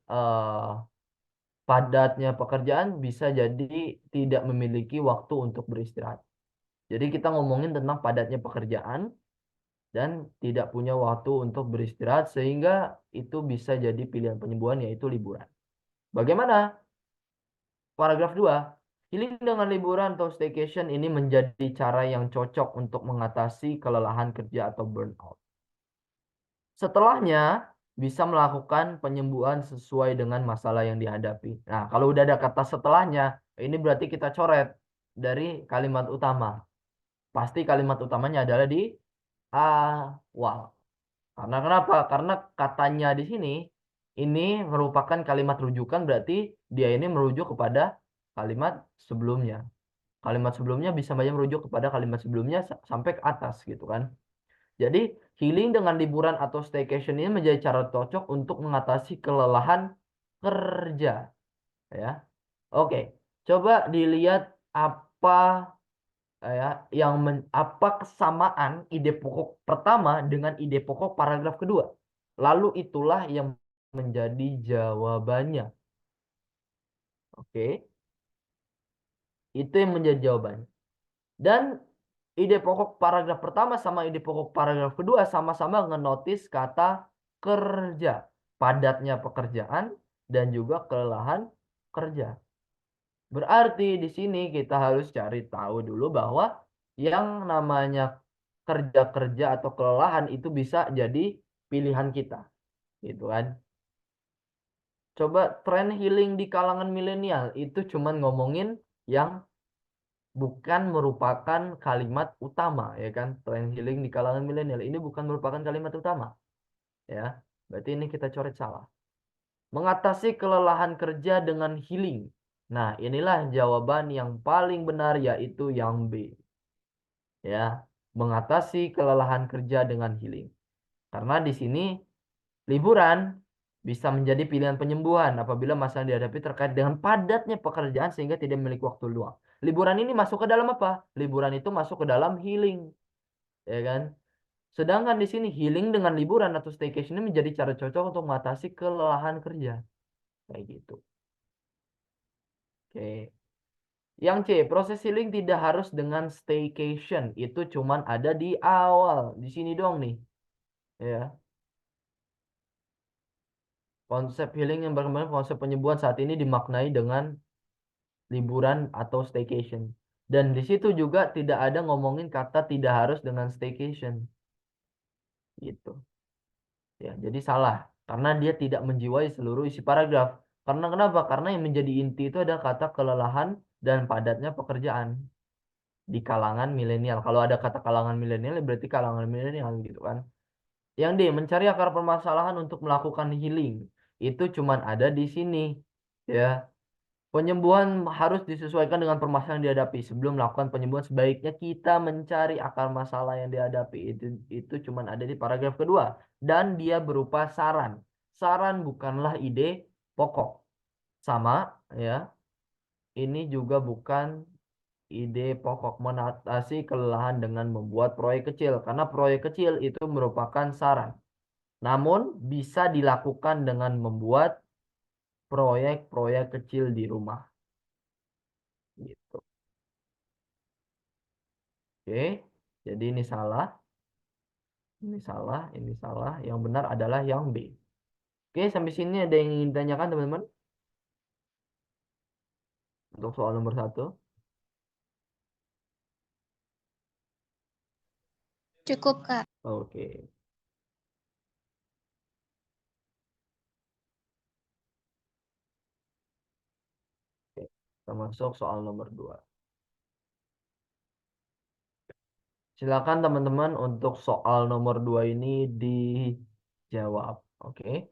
padatnya pekerjaan bisa jadi tidak memiliki waktu untuk beristirahat. Jadi kita ngomongin tentang padatnya pekerjaan dan tidak punya waktu untuk beristirahat sehingga itu bisa jadi pilihan penyembuhan yaitu liburan. Bagaimana? Paragraf 2. Healing dengan liburan atau staycation ini menjadi cara yang cocok untuk mengatasi kelelahan kerja atau burnout. Setelahnya bisa melakukan penyembuhan sesuai dengan masalah yang dihadapi. Nah, kalau udah ada kata setelahnya, ini berarti kita coret dari kalimat utama. Pasti kalimat utamanya adalah di awal. Karena kenapa? Karena katanya di sini ini merupakan kalimat rujukan, berarti dia ini merujuk kepada kalimat sebelumnya. Kalimat sebelumnya bisa saja merujuk kepada kalimat sebelumnya sampai ke atas gitu kan. Jadi healing dengan liburan atau staycation ini menjadi cara cocok untuk mengatasi kelelahan kerja. Ya. Oke, coba dilihat apa apa kesamaan ide pokok pertama dengan ide pokok paragraf kedua. Lalu itulah yang menjadi jawabannya. Oke, itu yang menjadi jawabannya. Dan ide pokok paragraf pertama sama ide pokok paragraf kedua sama-sama ngenotis kata kerja, padatnya pekerjaan dan juga kelelahan kerja. Berarti di sini kita harus cari tahu dulu bahwa yang namanya kerja-kerja atau kelelahan itu bisa jadi pilihan kita, gitu kan. Coba tren healing di kalangan milenial itu cuman ngomongin yang bukan merupakan kalimat utama, ya kan. Tren healing di kalangan milenial ini bukan merupakan kalimat utama, ya. Berarti ini kita coret salah. Mengatasi kelelahan kerja dengan healing. Nah, inilah jawaban yang paling benar, yaitu yang B. Ya, mengatasi kelelahan kerja dengan healing. Karena di sini liburan bisa menjadi pilihan penyembuhan apabila masalah yang dihadapi terkait dengan padatnya pekerjaan sehingga tidak memiliki waktu luang. Liburan ini masuk ke dalam apa? Liburan itu masuk ke dalam healing, ya kan? Sedangkan di sini healing dengan liburan atau staycation ini menjadi cara cocok untuk mengatasi kelelahan kerja. Kayak gitu. Oke. Yang C, proses healing tidak harus dengan staycation. Itu cuman ada di awal. Di sini doang nih. Ya. Konsep healing yang berkembang, konsep penyembuhan saat ini dimaknai dengan liburan atau staycation. Dan di situ juga tidak ada ngomongin kata tidak harus dengan staycation. Gitu. Ya, jadi salah. Karena dia tidak menjiwai seluruh isi paragraf. Karena kenapa? Karena yang menjadi inti itu ada kata kelelahan dan padatnya pekerjaan di kalangan milenial. Kalau ada kata kalangan milenial, berarti kalangan milenial gitu kan. Yang D, mencari akar permasalahan untuk melakukan healing. Itu cuman ada di sini. Ya. Penyembuhan harus disesuaikan dengan permasalahan yang dihadapi. Sebelum melakukan penyembuhan, sebaiknya kita mencari akar masalah yang dihadapi. Itu cuman ada di paragraf kedua. Dan dia berupa saran. Saran bukanlah ide pokok. Sama, ya. Ini juga bukan ide pokok mengatasi kelelahan dengan membuat proyek kecil. Karena proyek kecil itu merupakan saran. Namun bisa dilakukan dengan membuat proyek-proyek kecil di rumah. Gitu. Oke, jadi ini salah. Ini salah, ini salah. Yang benar adalah yang B. Oke, sampai sini ada yang ingin ditanyakan teman-teman? Untuk soal nomor 1. Cukup, Kak. Oke. Oke, kita masuk soal nomor 2. Silakan teman-teman untuk soal nomor 2 ini dijawab. Oke.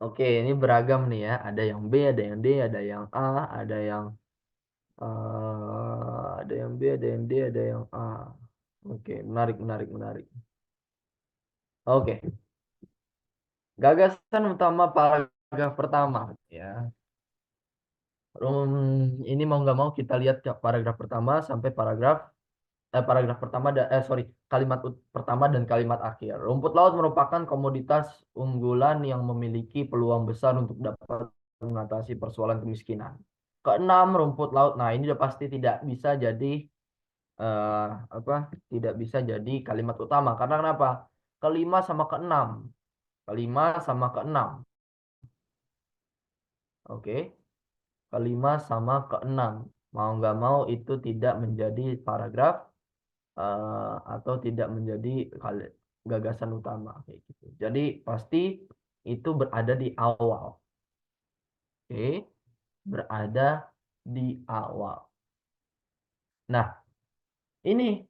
Oke, ini beragam nih ya. Ada yang B, ada yang D, ada yang A, ada yang ada yang B, ada yang D, ada yang A. Oke, menarik, menarik, menarik. Oke, gagasan utama paragraf pertama ya. Ini mau nggak mau kita lihat ke paragraf pertama sampai paragraf pertama kalimat pertama dan kalimat akhir. Rumput laut merupakan komoditas unggulan yang memiliki peluang besar untuk dapat mengatasi persoalan kemiskinan. Keenam, rumput laut. Nah, ini udah pasti tidak bisa jadi eh, apa? Tidak bisa jadi kalimat utama. Karena kenapa? Kelima sama keenam. Kelima sama keenam. Oke. Kelima sama keenam. Mau nggak mau itu tidak menjadi paragraf atau tidak menjadi gagasan utama kayak gitu. Jadi pasti itu berada di awal. Oke, berada di awal. Nah, ini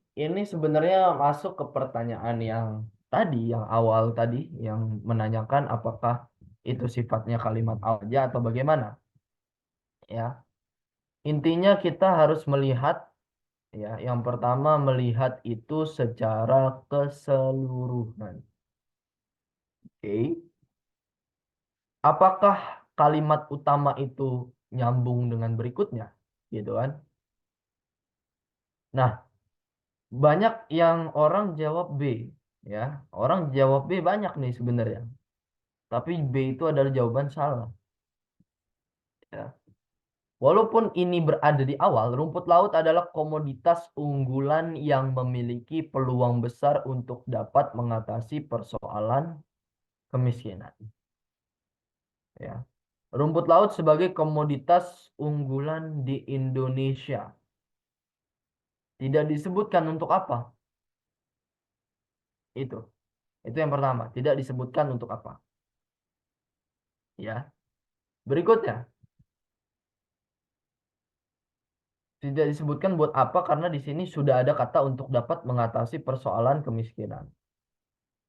sebenarnya masuk ke pertanyaan yang tadi, yang awal tadi, yang menanyakan apakah itu sifatnya kalimat aja atau bagaimana. Ya, intinya kita harus melihat ya, yang pertama melihat itu secara keseluruhan. Oke. Apakah kalimat utama itu nyambung dengan berikutnya? Gitu kan? Nah, banyak yang orang jawab B. Ya, orang jawab B banyak nih sebenarnya. Tapi B itu adalah jawaban salah. Ya. Walaupun ini berada di awal, rumput laut adalah komoditas unggulan yang memiliki peluang besar untuk dapat mengatasi persoalan kemiskinan. Ya. Rumput laut sebagai komoditas unggulan di Indonesia. Tidak disebutkan untuk apa. Itu. Itu yang pertama. Tidak disebutkan untuk apa. Ya. Berikutnya. Tidak disebutkan buat apa karena di sini sudah ada kata untuk dapat mengatasi persoalan kemiskinan.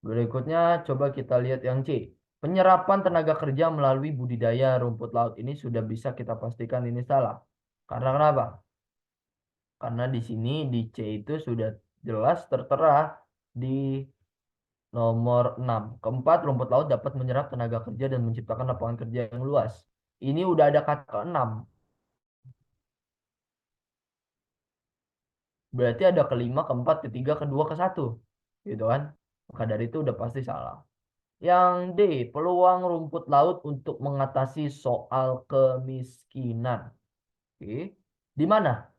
Berikutnya coba kita lihat yang C. Penyerapan tenaga kerja melalui budidaya rumput laut ini sudah bisa kita pastikan ini salah. Karena kenapa? Karena di sini di C itu sudah jelas tertera di nomor 6. Keempat, rumput laut dapat menyerap tenaga kerja dan menciptakan lapangan kerja yang luas. Ini udah ada kata ke-6. Berarti ada kelima, keempat, ketiga, kedua, ke-1. Gitu kan? Maka dari itu udah pasti salah. Yang D, peluang rumput laut untuk mengatasi soal kemiskinan. Oke. Di mana?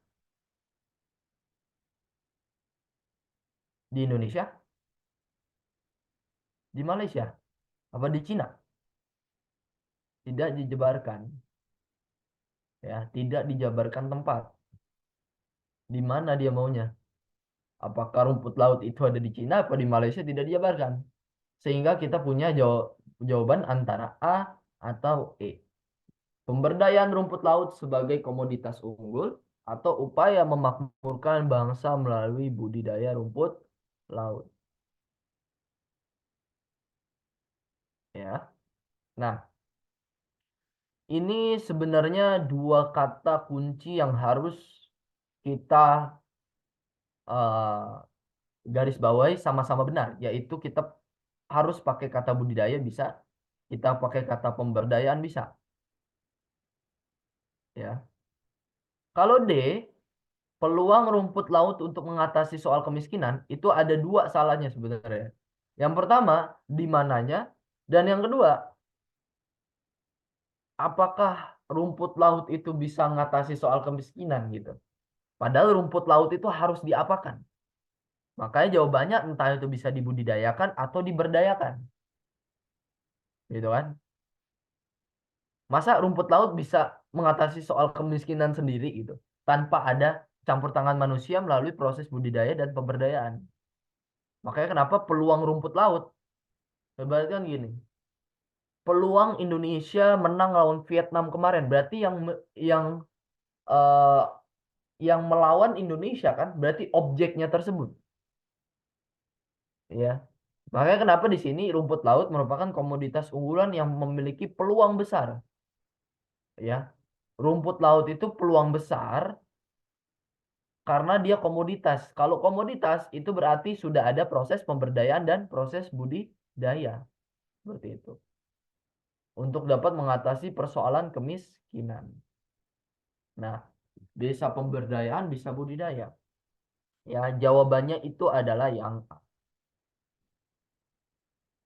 Di Indonesia? Di Malaysia? Apa di Cina? Tidak dijabarkan. Ya, tidak dijabarkan tempat. Di mana dia maunya? Apakah rumput laut itu ada di Cina atau di Malaysia tidak dijabarkan. Sehingga kita punya jawaban antara A atau E. Pemberdayaan rumput laut sebagai komoditas unggul atau upaya memakmurkan bangsa melalui budidaya rumput laut. Ya. Nah, ini sebenarnya dua kata kunci yang harus kita uh, garis bawahi sama-sama benar, yaitu kita harus pakai kata budidaya bisa, kita pakai kata pemberdayaan bisa. Ya. Kalau D, peluang rumput laut untuk mengatasi soal kemiskinan itu ada dua salahnya sebenarnya. Yang pertama, di mananya, dan yang kedua, apakah rumput laut itu bisa mengatasi soal kemiskinan gitu. Padahal rumput laut itu harus diapakan. Makanya jawabannya entah itu bisa dibudidayakan atau diberdayakan. Gitu kan? Masa rumput laut bisa mengatasi soal kemiskinan sendiri gitu, tanpa ada campur tangan manusia melalui proses budidaya dan pemberdayaan. Makanya kenapa peluang rumput laut, berarti kan gini, peluang Indonesia menang lawan Vietnam kemarin, berarti yang eh, yang melawan Indonesia kan, berarti objeknya tersebut, ya. Makanya kenapa di sini rumput laut merupakan komoditas unggulan yang memiliki peluang besar. Ya, rumput laut itu peluang besar karena dia komoditas. Kalau komoditas itu berarti sudah ada proses pemberdayaan dan proses budidaya. Seperti itu. Untuk dapat mengatasi persoalan kemiskinan. Nah, bisa pemberdayaan, bisa budidaya. Ya, jawabannya itu adalah yang A.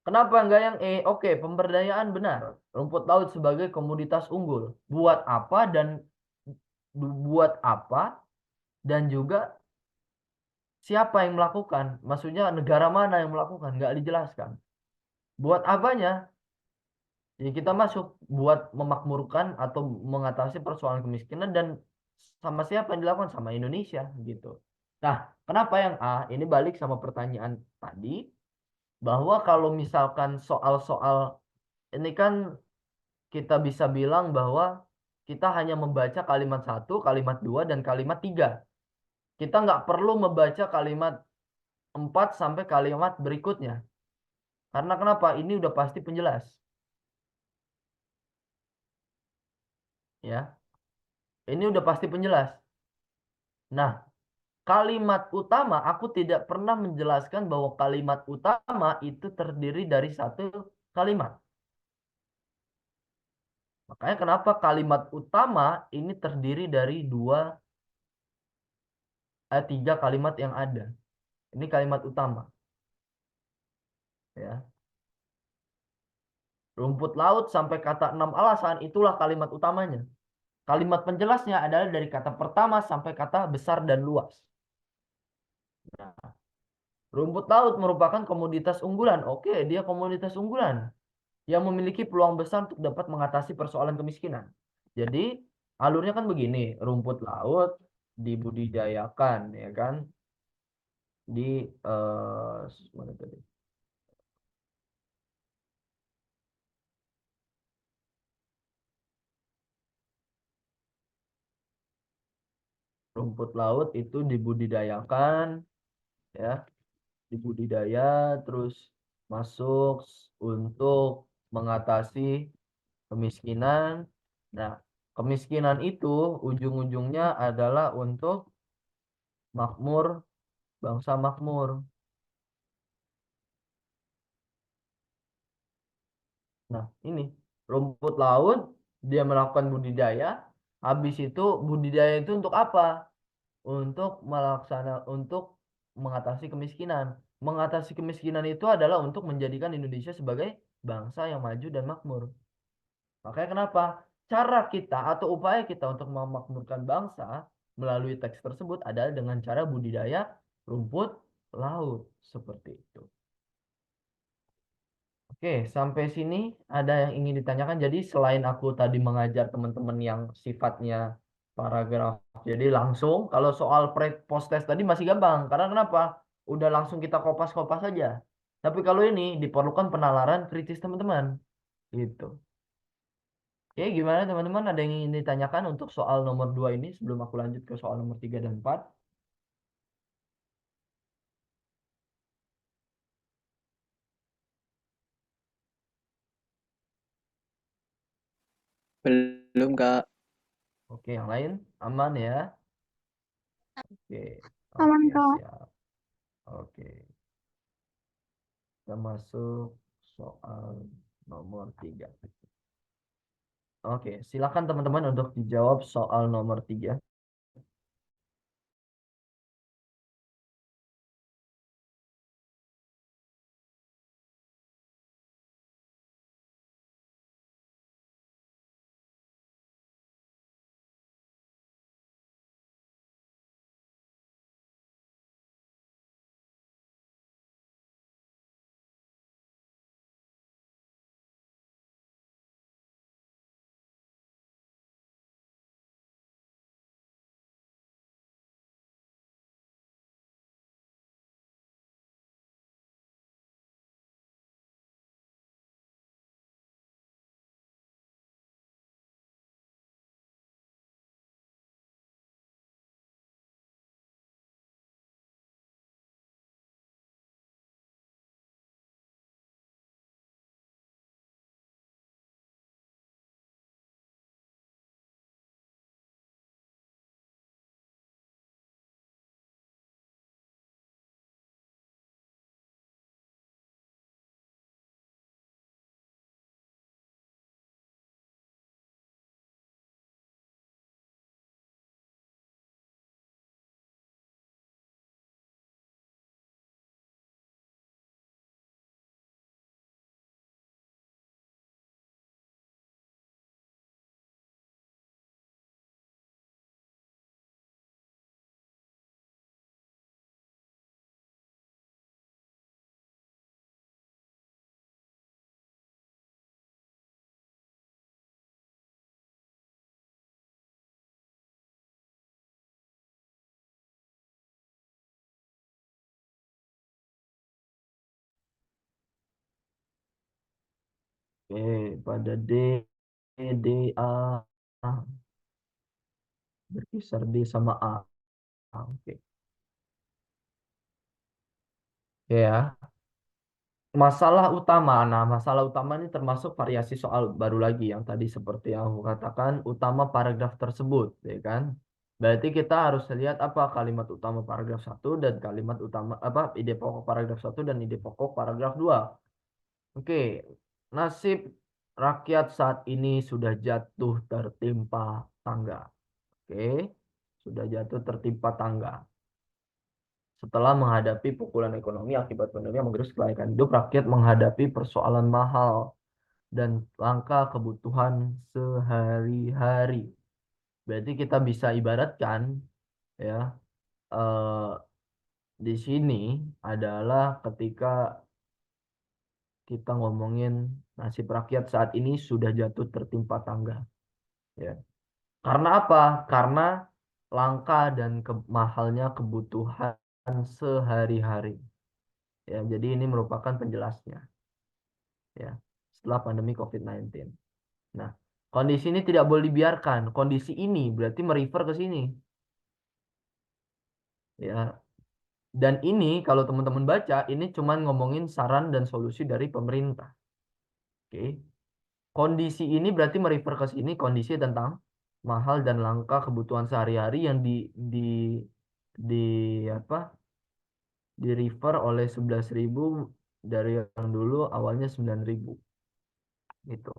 Kenapa enggak yang E? Oke, pemberdayaan benar. Rumput laut sebagai komoditas unggul. Buat apa dan juga siapa yang melakukan? Maksudnya negara mana yang melakukan? Nggak dijelaskan. Buat apanya? Ya kita masuk buat memakmurkan atau mengatasi persoalan kemiskinan dan sama siapa yang dilakukan? Sama Indonesia gitu. Nah, kenapa yang A? Ini balik sama pertanyaan tadi bahwa kalau misalkan soal-soal ini kan kita bisa bilang bahwa kita hanya membaca kalimat 1, kalimat 2, dan kalimat 3. Kita nggak perlu membaca kalimat 4 sampai kalimat berikutnya. Karena kenapa? Ini udah pasti penjelas. Ya, ini udah pasti penjelas. Nah, kalimat utama, aku tidak pernah menjelaskan bahwa kalimat utama itu terdiri dari satu kalimat. Makanya kenapa kalimat utama ini terdiri dari tiga kalimat yang ada. Ini kalimat utama. Ya. Rumput laut sampai kata 6 alasan itulah kalimat utamanya. Kalimat penjelasnya adalah dari kata pertama sampai kata besar dan luas. Nah, rumput laut merupakan komoditas unggulan. Oke, dia komoditas unggulan yang memiliki peluang besar untuk dapat mengatasi persoalan kemiskinan. Jadi, alurnya kan begini, rumput laut dibudidayakan, ya kan? Di mana tadi? Rumput laut itu dibudidayakan, ya, dibudidaya terus masuk untuk mengatasi kemiskinan. Nah, kemiskinan itu ujung-ujungnya adalah untuk makmur, bangsa makmur. Nah, ini rumput laut dia melakukan budidaya. Habis itu budidaya itu untuk apa? Untuk mengatasi kemiskinan. Mengatasi kemiskinan itu adalah untuk menjadikan Indonesia sebagai bangsa yang maju dan makmur. Makanya kenapa? Cara kita atau upaya kita untuk memakmurkan bangsa melalui teks tersebut adalah dengan cara budidaya rumput laut. Seperti itu. Oke, sampai sini ada yang ingin ditanyakan. Jadi selain aku tadi mengajar teman-teman yang sifatnya paragraf, jadi langsung kalau soal post test tadi masih gampang. Karena kenapa? Udah langsung kita kopas-kopas saja. Tapi kalau ini diperlukan penalaran kritis teman-teman. Gitu. Oke, gimana teman-teman? Ada yang ingin ditanyakan untuk soal nomor 2 ini sebelum aku lanjut ke soal nomor 3 dan 4? Belum, Kak. Oke, yang lain aman ya? Oke, Aman, oke, Kak. siap. Oke, kita masuk soal nomor 3. Oke, silakan teman-teman untuk dijawab soal nomor 3. Oke, pada D, D, A, berkisar D sama A. Oke. Ya, masalah utama. Nah, masalah utama ini termasuk variasi soal baru lagi yang tadi seperti yang aku katakan, utama paragraf tersebut, ya kan? Berarti kita harus lihat apa kalimat utama paragraf satu dan kalimat utama apa ide pokok paragraf satu dan ide pokok paragraf 2. Oke, nasib rakyat saat ini sudah jatuh tertimpa tangga. Oke, sudah jatuh tertimpa tangga. Setelah menghadapi pukulan ekonomi akibat pandemi yang menggerus kelaikan hidup, rakyat menghadapi persoalan mahal dan langka kebutuhan sehari-hari. Berarti kita bisa ibaratkan ya eh, di sini adalah ketika kita ngomongin nasib rakyat saat ini sudah jatuh tertimpa tangga. Ya. Karena apa? Karena langka dan mahalnya kebutuhan sehari-hari. Ya, jadi ini merupakan penjelasnya. Ya, setelah pandemi COVID-19. Nah, kondisi ini tidak boleh dibiarkan. Kondisi ini berarti merefer ke sini. Ya, dan ini kalau teman-teman baca, ini cuma ngomongin saran dan solusi dari pemerintah. Oke. Kondisi ini berarti merefer ke sini kondisi tentang mahal dan langka kebutuhan sehari-hari yang di apa? Di refer oleh 11.000 dari yang dulu awalnya 9.000 gitu.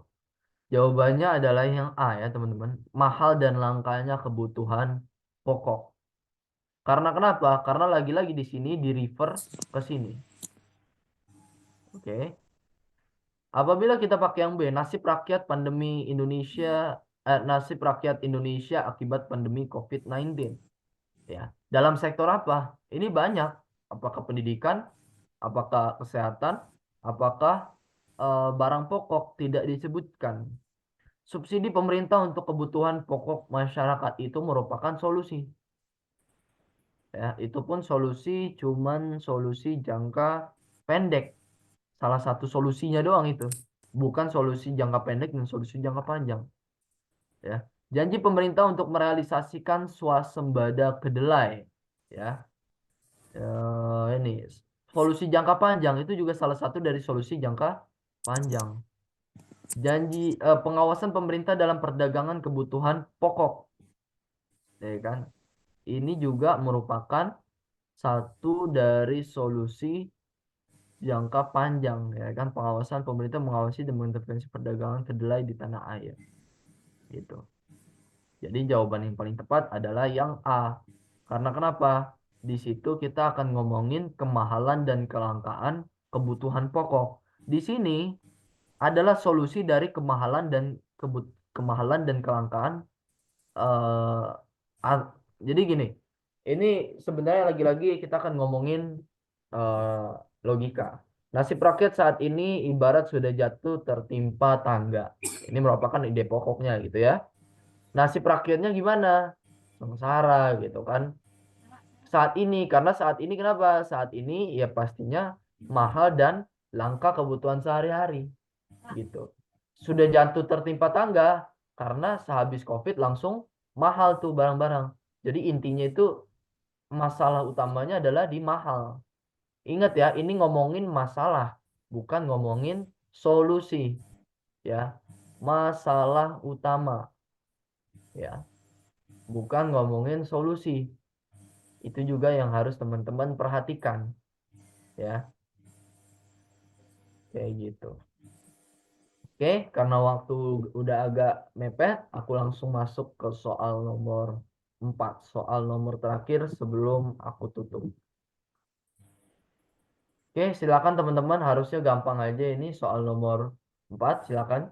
Jawabannya adalah yang A ya teman-teman. Mahal dan langkanya kebutuhan pokok. Karena kenapa? Karena lagi-lagi di sini di refer ke sini. Oke. Apabila kita pakai yang B, nasib rakyat pandemi Indonesia, nasib rakyat Indonesia akibat pandemi COVID-19. Ya. Dalam sektor apa? Ini banyak. Apakah pendidikan? Apakah kesehatan? Apakah barang pokok? Tidak disebutkan. Subsidi pemerintah untuk kebutuhan pokok masyarakat itu merupakan solusi. Ya, itu pun solusi cuman solusi jangka pendek. Salah satu solusinya doang itu. Bukan solusi jangka pendek dan solusi jangka panjang. Ya. Janji pemerintah untuk merealisasikan swasembada kedelai. Ya. Ini solusi jangka panjang itu juga salah satu dari solusi jangka panjang. Janji pengawasan pemerintah dalam perdagangan kebutuhan pokok. Ya kan? Ini juga merupakan satu dari solusi jangka panjang ya kan pengawasan pemerintah mengawasi dan mengintervensi perdagangan kedelai di tanah air gitu. Jadi jawaban yang paling tepat adalah yang A. Karena kenapa? Di situ kita akan ngomongin kemahalan dan kelangkaan kebutuhan pokok. Di sini adalah solusi dari kemahalan dan kelangkaan eh jadi gini, ini sebenarnya lagi-lagi kita akan ngomongin eh, logika. Nasib rakyat saat ini ibarat sudah jatuh tertimpa tangga. Ini merupakan ide pokoknya gitu ya. Nasib rakyatnya gimana? Sengsara gitu kan. Saat ini, karena saat ini kenapa? Saat ini ya pastinya mahal dan langka kebutuhan sehari-hari gitu. Sudah jatuh tertimpa tangga karena sehabis COVID langsung mahal tuh barang-barang. Jadi intinya itu masalah utamanya adalah di mahal. Ingat ya, ini ngomongin masalah, bukan ngomongin solusi ya. Masalah utama ya, bukan ngomongin solusi. Itu juga yang harus teman-teman perhatikan ya. Kayak gitu. Oke, karena waktu udah agak mepet, aku langsung masuk ke soal nomor 4. Soal nomor terakhir sebelum aku tutup. Oke, silakan teman-teman. Harusnya gampang aja ini soal nomor 4. Silakan.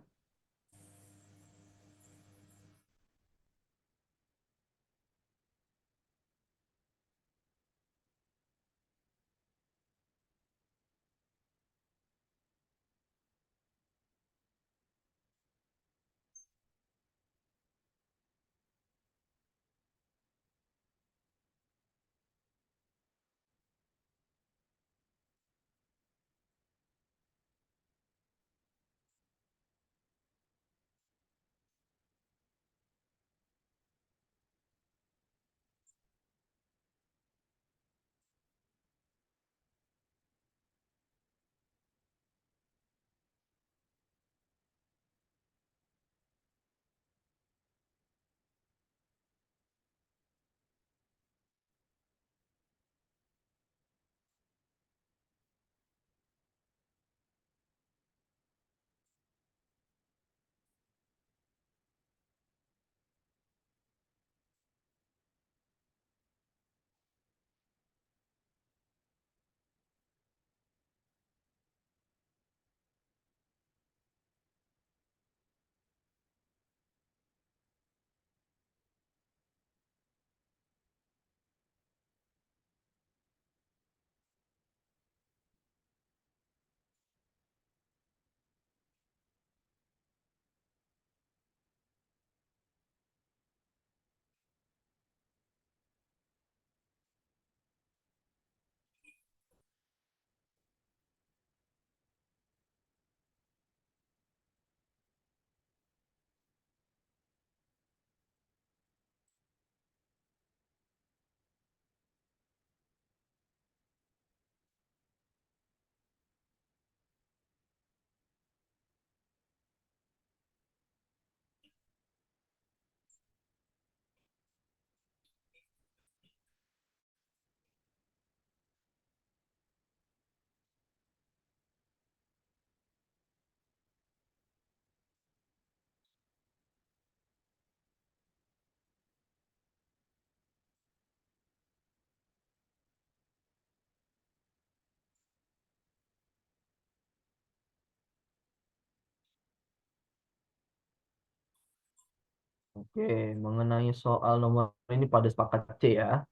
Oke, mengenai soal nomor ini pada sepakat C ya.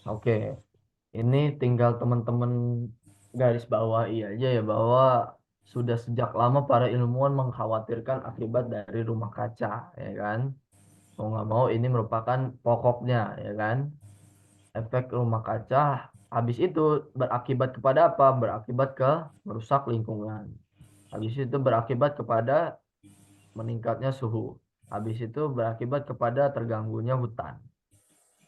Oke, ini tinggal teman-teman garis bawahi aja ya bahwa sudah sejak lama para ilmuwan mengkhawatirkan akibat dari rumah kaca, ya kan? Mau nggak mau ini merupakan pokoknya, ya kan? Efek rumah kaca habis itu berakibat kepada apa? Berakibat ke merusak lingkungan. Habis itu berakibat kepada meningkatnya suhu. Habis itu berakibat kepada terganggunya hutan.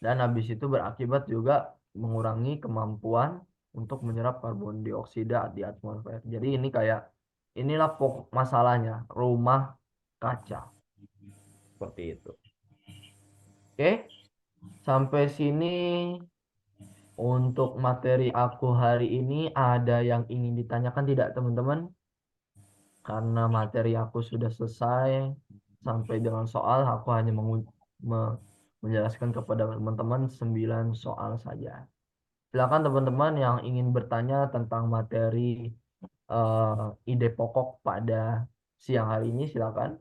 Dan habis itu berakibat juga mengurangi kemampuan untuk menyerap karbon dioksida di atmosfer. Jadi ini kayak inilah pokok masalahnya, rumah kaca. Seperti itu. Oke, sampai sini untuk materi aku hari ini ada yang ingin ditanyakan tidak teman-teman? Karena materi aku sudah selesai sampai dengan soal, aku hanya menjelaskan kepada teman-teman 9 soal saja. Silakan teman-teman yang ingin bertanya tentang materi ide pokok pada siang hari ini, silakan.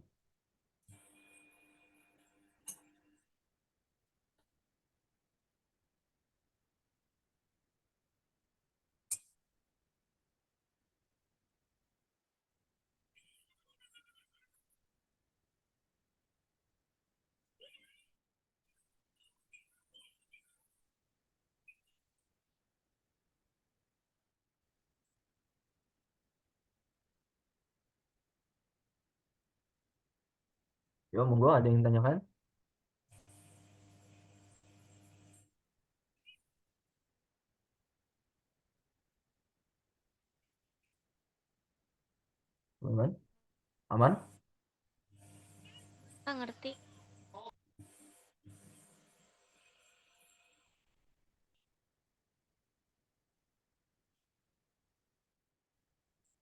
Yo, monggo ada yang tanyakan? Teman-teman, aman? Nggak ngerti.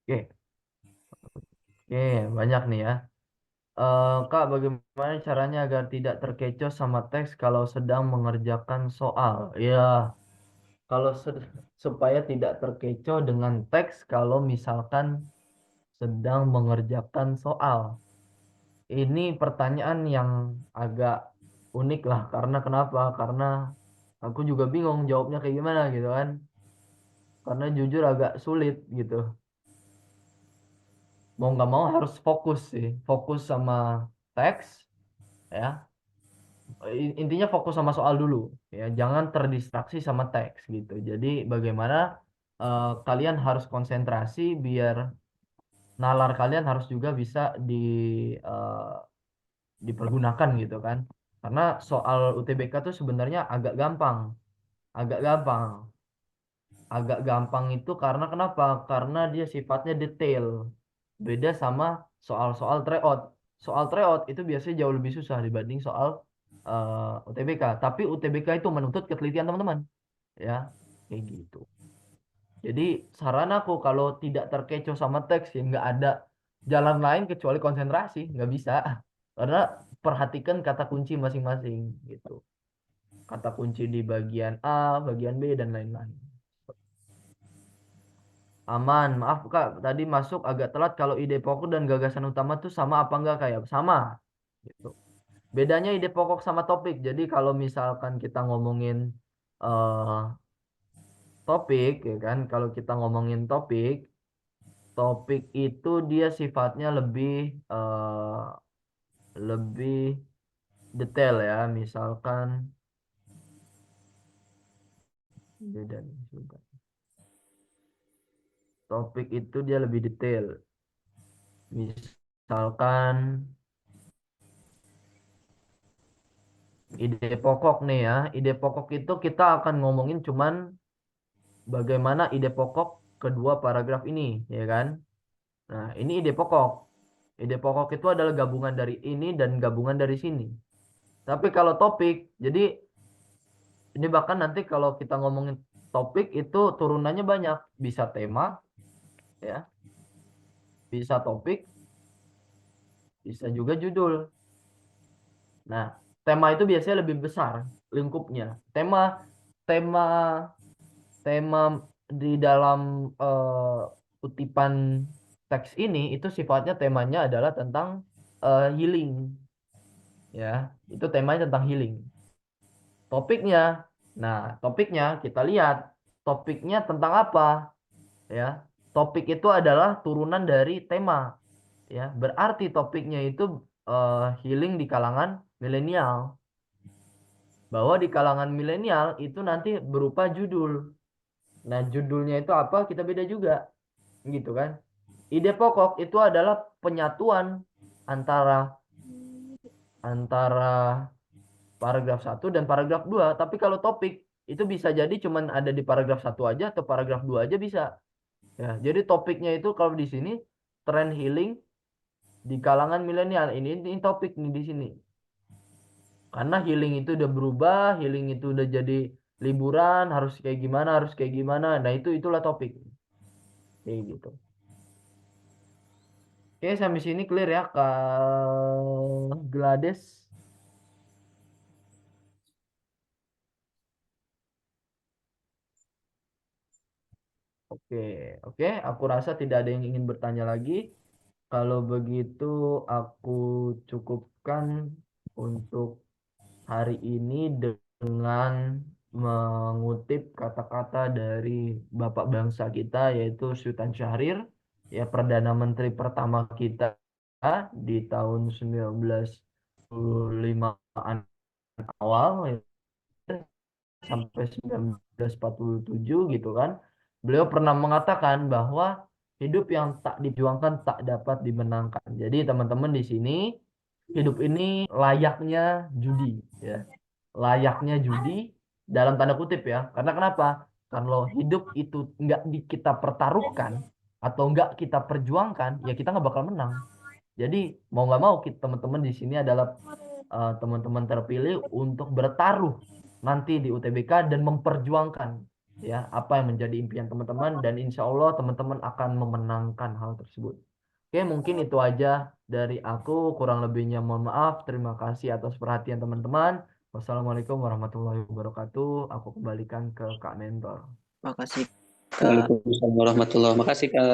Oke, oke, banyak nih ya. Kak, bagaimana caranya agar tidak terkecoh sama teks kalau sedang mengerjakan soal? Ya, kalau supaya tidak terkecoh dengan teks kalau misalkan sedang mengerjakan soal. Ini pertanyaan yang agak unik lah, karena kenapa? Karena aku juga bingung jawabnya kayak gimana gitu kan. Karena jujur agak sulit gitu. Mau nggak mau harus fokus sih, fokus sama teks ya. Intinya fokus sama soal dulu ya, jangan terdistraksi sama teks gitu. Jadi bagaimana kalian harus konsentrasi biar nalar kalian harus juga bisa eh, dipergunakan gitu kan. Karena soal UTBK tuh sebenarnya agak gampang, agak gampang itu karena kenapa? Karena dia sifatnya detail. Beda sama soal-soal tryout. Soal tryout itu biasanya jauh lebih susah dibanding soal UTBK. Tapi UTBK itu menuntut ketelitian teman-teman, ya, kayak gitu. Jadi saran aku kalau tidak terkecoh sama teks ya nggak ada jalan lain kecuali konsentrasi, nggak bisa. Karena perhatikan kata kunci masing-masing gitu. Kata kunci di bagian A, bagian B dan lain-lain. Aman, maaf Kak, tadi masuk agak telat. Kalau ide pokok dan gagasan utama tuh sama apa enggak kayak sama gitu. Bedanya ide pokok sama topik. Jadi kalau misalkan kita ngomongin eh, topik ya kan, kalau kita ngomongin topik, topik itu dia sifatnya lebih detail ya. Misalkan beda nih, sebentar. Topik itu dia lebih detail. Misalkan ide pokok nih ya. Ide pokok itu kita akan ngomongin cuman bagaimana ide pokok kedua paragraf ini, ya kan? Nah, ini ide pokok. Ide pokok itu adalah gabungan dari ini dan gabungan dari sini. Tapi kalau topik, jadi ini bahkan nanti kalau kita ngomongin topik itu turunannya banyak. Bisa tema, ya, bisa topik, bisa juga judul. Nah, tema itu biasanya lebih besar lingkupnya. Tema tema tema di dalam kutipan teks ini itu sifatnya temanya adalah tentang healing ya. Itu temanya tentang healing. Topiknya, nah topiknya kita lihat topiknya tentang apa, ya. Topik itu adalah turunan dari tema, ya. Berarti topiknya itu healing di kalangan milenial. Bahwa di kalangan milenial itu nanti berupa judul. Nah, judulnya itu apa? Kita beda juga, gitu kan? Ide pokok itu adalah penyatuan antara paragraf 1 dan paragraf 2. Tapi kalau topik itu bisa jadi cuman ada di paragraf 1 aja atau paragraf 2 aja bisa. Ya, jadi topiknya itu kalau di sini tren healing di kalangan milenial. Ini topik nih di sini. Karena healing itu udah berubah, healing itu udah jadi liburan, harus kayak gimana, harus kayak gimana. Nah, itulah topik. Kayak gitu. Oke, sampai sini clear ya, Kak Glades. Oke, oke. Aku rasa tidak ada yang ingin bertanya lagi. Kalau begitu, aku cukupkan untuk hari ini dengan mengutip kata-kata dari Bapak bangsa kita, yaitu Sultan Syahrir, ya Perdana Menteri pertama kita di tahun 1945-an awal, ya, sampai 1947 gitu kan. Beliau pernah mengatakan bahwa hidup yang tak diperjuangkan tak dapat dimenangkan. Jadi teman-teman di sini, hidup ini layaknya judi, ya. Layaknya judi dalam tanda kutip ya. Karena kenapa? Kalau hidup itu nggak kita pertaruhkan atau nggak kita perjuangkan, ya kita nggak bakal menang. Jadi mau nggak mau teman-teman di sini adalah teman-teman terpilih untuk bertaruh nanti di UTBK dan memperjuangkan ya apa yang menjadi impian teman-teman, dan insya Allah teman-teman akan memenangkan hal tersebut. Oke, mungkin itu aja dari aku. Kurang lebihnya mohon maaf. Terima kasih atas perhatian teman-teman. Wassalamualaikum warahmatullahi wabarakatuh. Aku kembalikan ke Kak Mentor. Makasih Kak. Waalaikumsalam warahmatullahi wabarakatuh. Makasih, Kak.